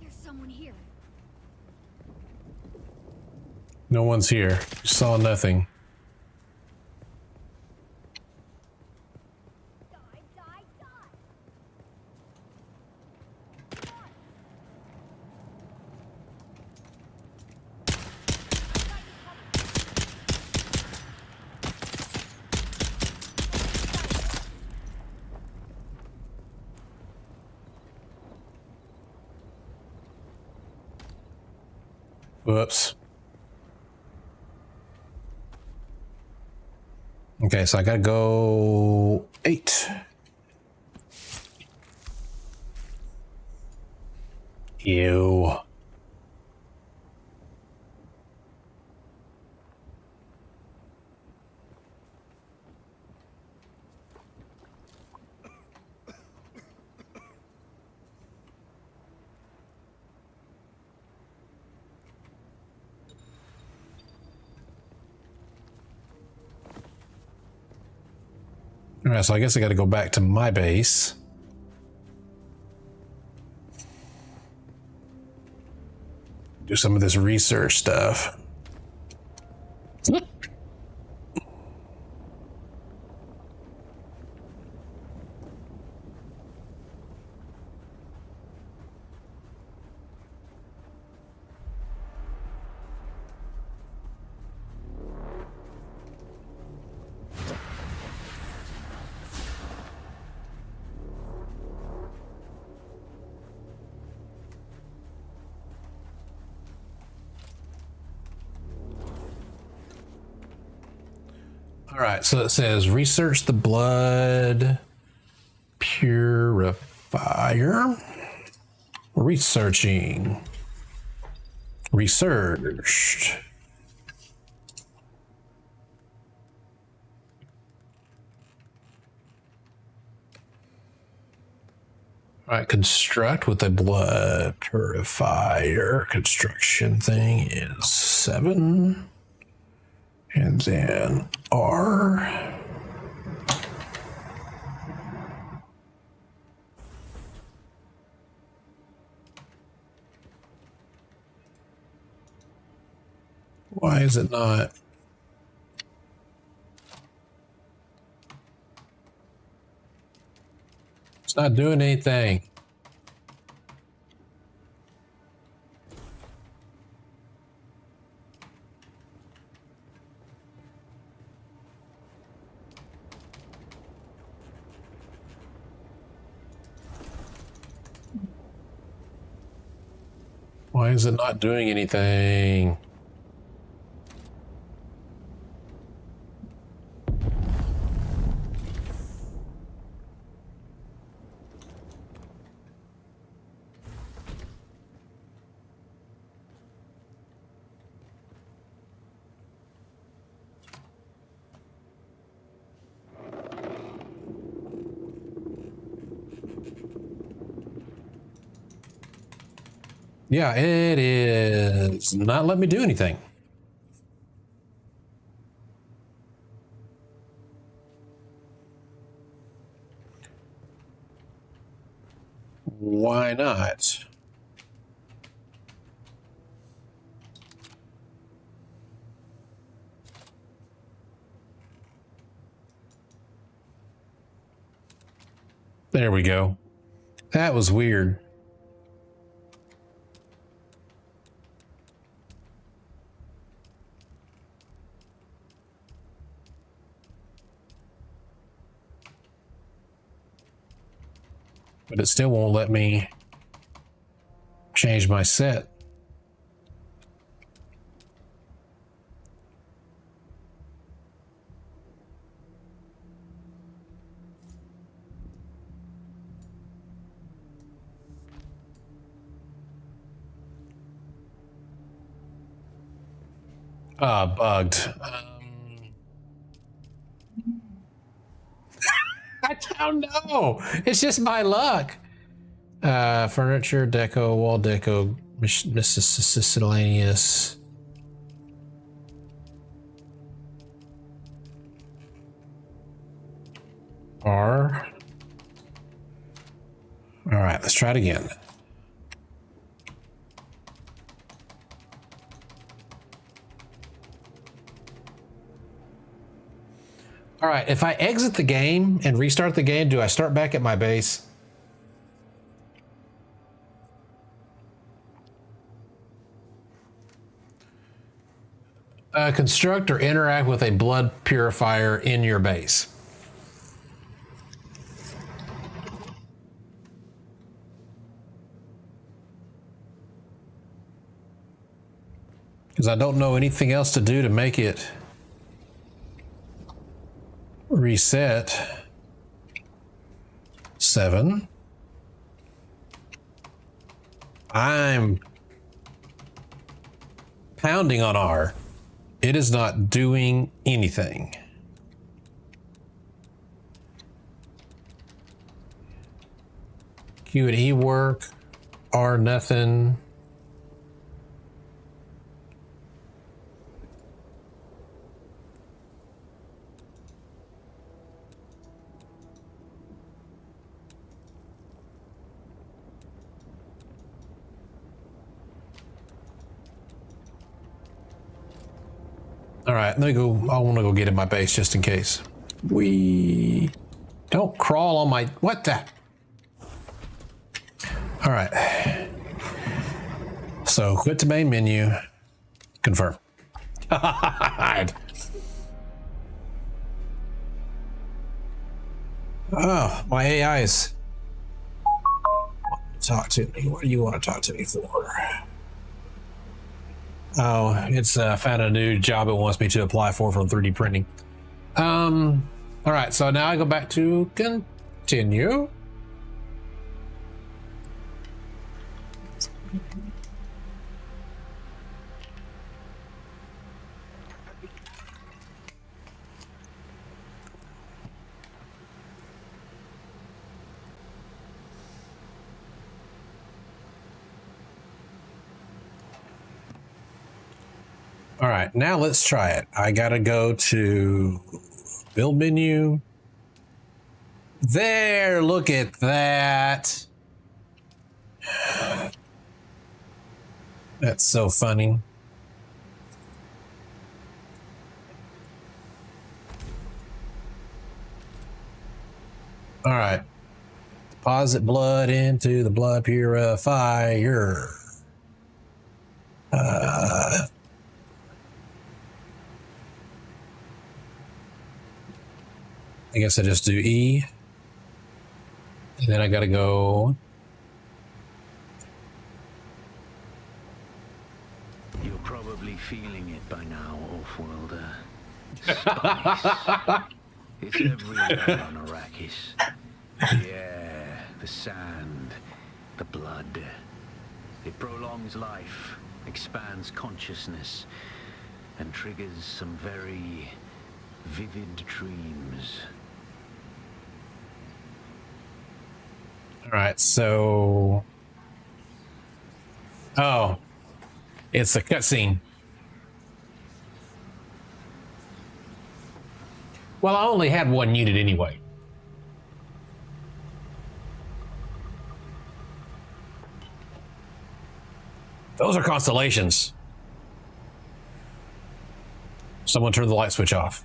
There's someone here. No one's here. Saw nothing. Die, die, die! Whoops. Okay, so I gotta go 8. Ew. All right, so I guess I got to go back to my base. Do some of this research stuff. All right, so it says research the blood purifier. Researching. Researched. All right, construct with a blood purifier. Construction thing is 7. And then R. Why is it not? It's not doing anything. Why is it not doing anything? Yeah, it is not letting me do anything. Why not? There we go. That was weird. But it still won't let me change my set. Bugged. I don't know. It's just my luck. Furniture, deco, wall deco, miscellaneous. R. All right, let's try it again. All right, if I exit the game and restart the game, do I start back at my base? Construct or interact with a blood purifier in your base. Because I don't know anything else to do to make it reset. 7. I'm pounding on R. It is not doing anything. Q and E work. R nothing. All right, let me go. I want to go get in my base just in case. We don't crawl on my, what the? All right. So quit the main menu, confirm. Oh, my AI is. Talk to me. What do you want to talk to me for? Oh, it's found a new job it wants me to apply for from 3D printing. All right, so now I go back to continue. All right, now let's try it. I gotta go to build menu. There, look at that. That's so funny. All right. Deposit blood into the blood purifier. I guess I just do E. And then I gotta go. You're probably feeling it by now, Off-Worlder. Spice. It's everywhere on Arrakis. The air, the sand, the blood. It prolongs life, expands consciousness, and triggers some very vivid dreams. All right, so. Oh, it's a cutscene. Well, I only had one unit anyway. Those are constellations. Someone turned the light switch off.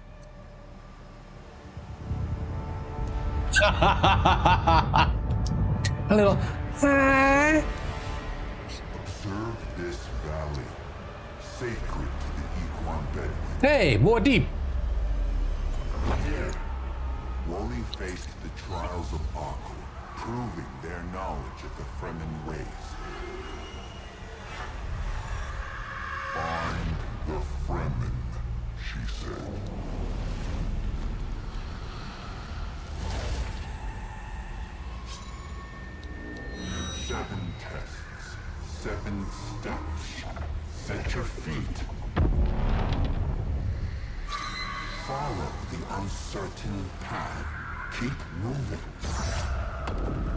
A little. Observe this valley, sacred to the Equan Bedouin. Hey, more deep. Here, Wally faced the trials of Akor, proving their knowledge of the Fremen ways. Find the Fremen, she said. Seven tests, 7 steps. Set your feet. Follow the uncertain path. Keep moving.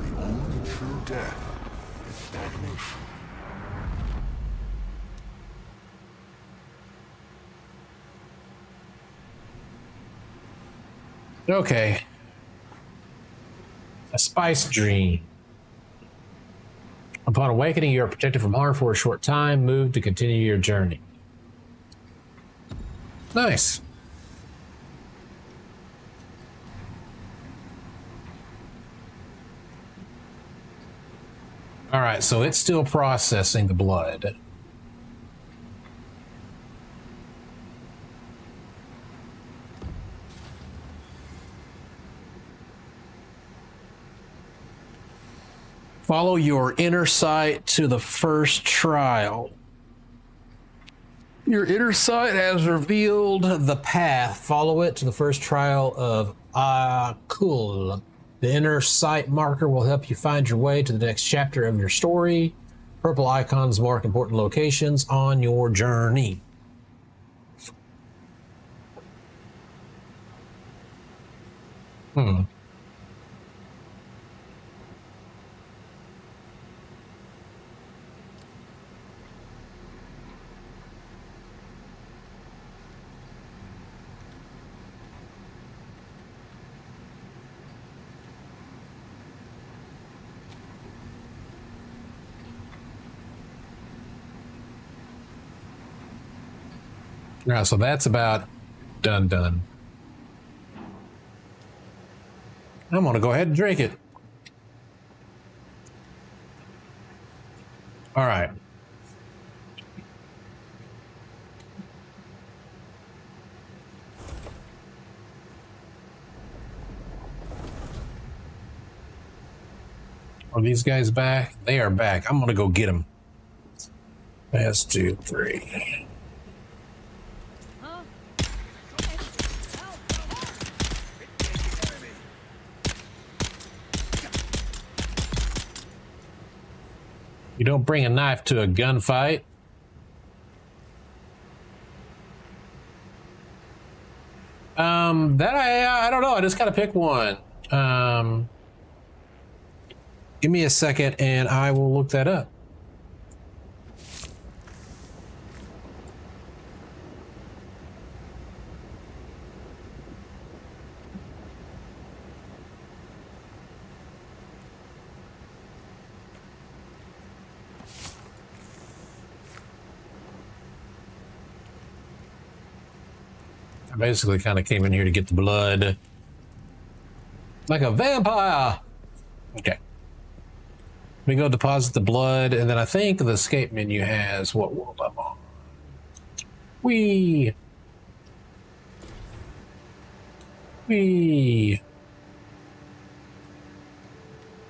The only true death is stagnation. Okay. A spice dream. Upon awakening, you are protected from harm for a short time. Move to continue your journey. Nice. All right, so it's still processing the blood. Follow your inner sight to the first trial. Your inner sight has revealed the path. Follow it to the first trial of Akul. The inner sight marker will help you find your way to the next chapter of your story. Purple icons mark important locations on your journey. All right, so that's about done. I'm gonna go ahead and drink it. All right. Are these guys back? They are back. I'm gonna go get them. That's 2, 3. You don't bring a knife to a gunfight. That I don't know. I just gotta pick one. Give me a second and I will look that up. I basically kind of came in here to get the blood. Like a vampire! Okay. We go deposit the blood, and then I think the escape menu has what world I'm on. Wee!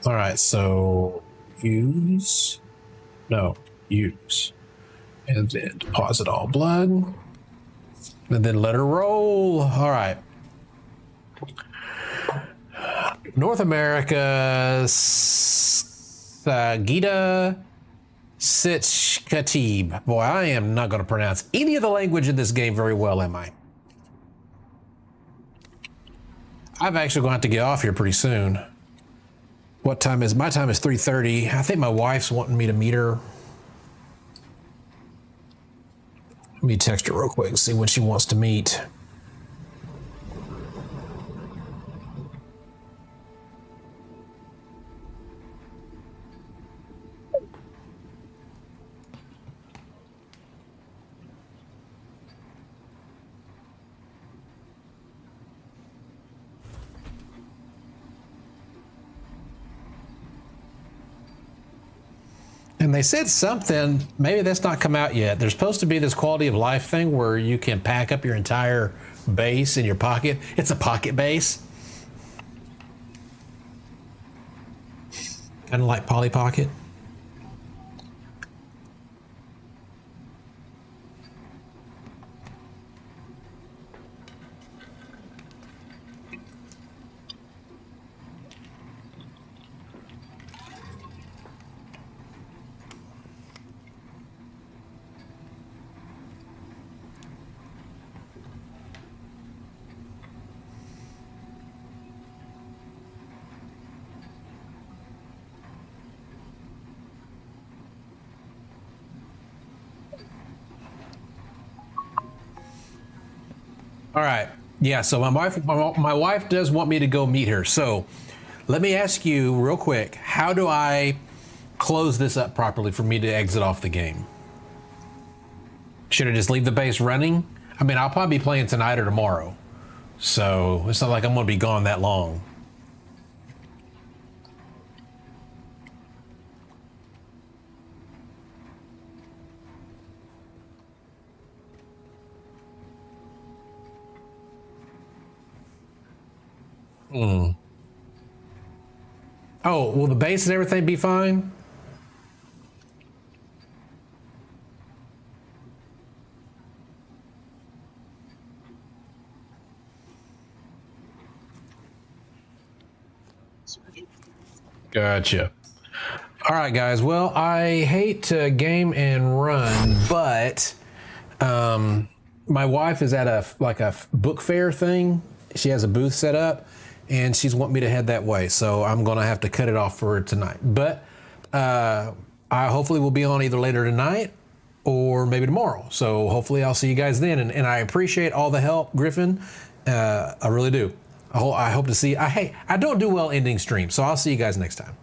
Alright, so use. No, use. And then deposit all blood. And then let her roll. Alright. North America, Sagita Sitch Khatib. Boy, I am not going to pronounce any of the language in this game very well, am I? I'm actually going to have to get off here pretty soon. What time is my time is 3:30. I think my wife's wanting me to meet her. Let me text her real quick and see when she wants to meet. And they said something, maybe that's not come out yet. There's supposed to be this quality of life thing where you can pack up your entire base in your pocket. It's a pocket base. Kind of like Polly Pocket. All right. Yeah, so my wife does want me to go meet her. So let me ask you real quick, how do I close this up properly for me to exit off the game? Should I just leave the base running? I mean, I'll probably be playing tonight or tomorrow. So it's not like I'm going to be gone that long. Oh, will the base and everything be fine? Gotcha. All right, guys. Well, I hate to game and run, but my wife is at a book fair thing. She has a booth set up, and she's wanting me to head that way. So I'm gonna have to cut it off for tonight. But I hopefully will be on either later tonight or maybe tomorrow. So hopefully I'll see you guys then. And I appreciate all the help, Griffin. I really do. I hope to see. I don't do well ending streams, so I'll see you guys next time.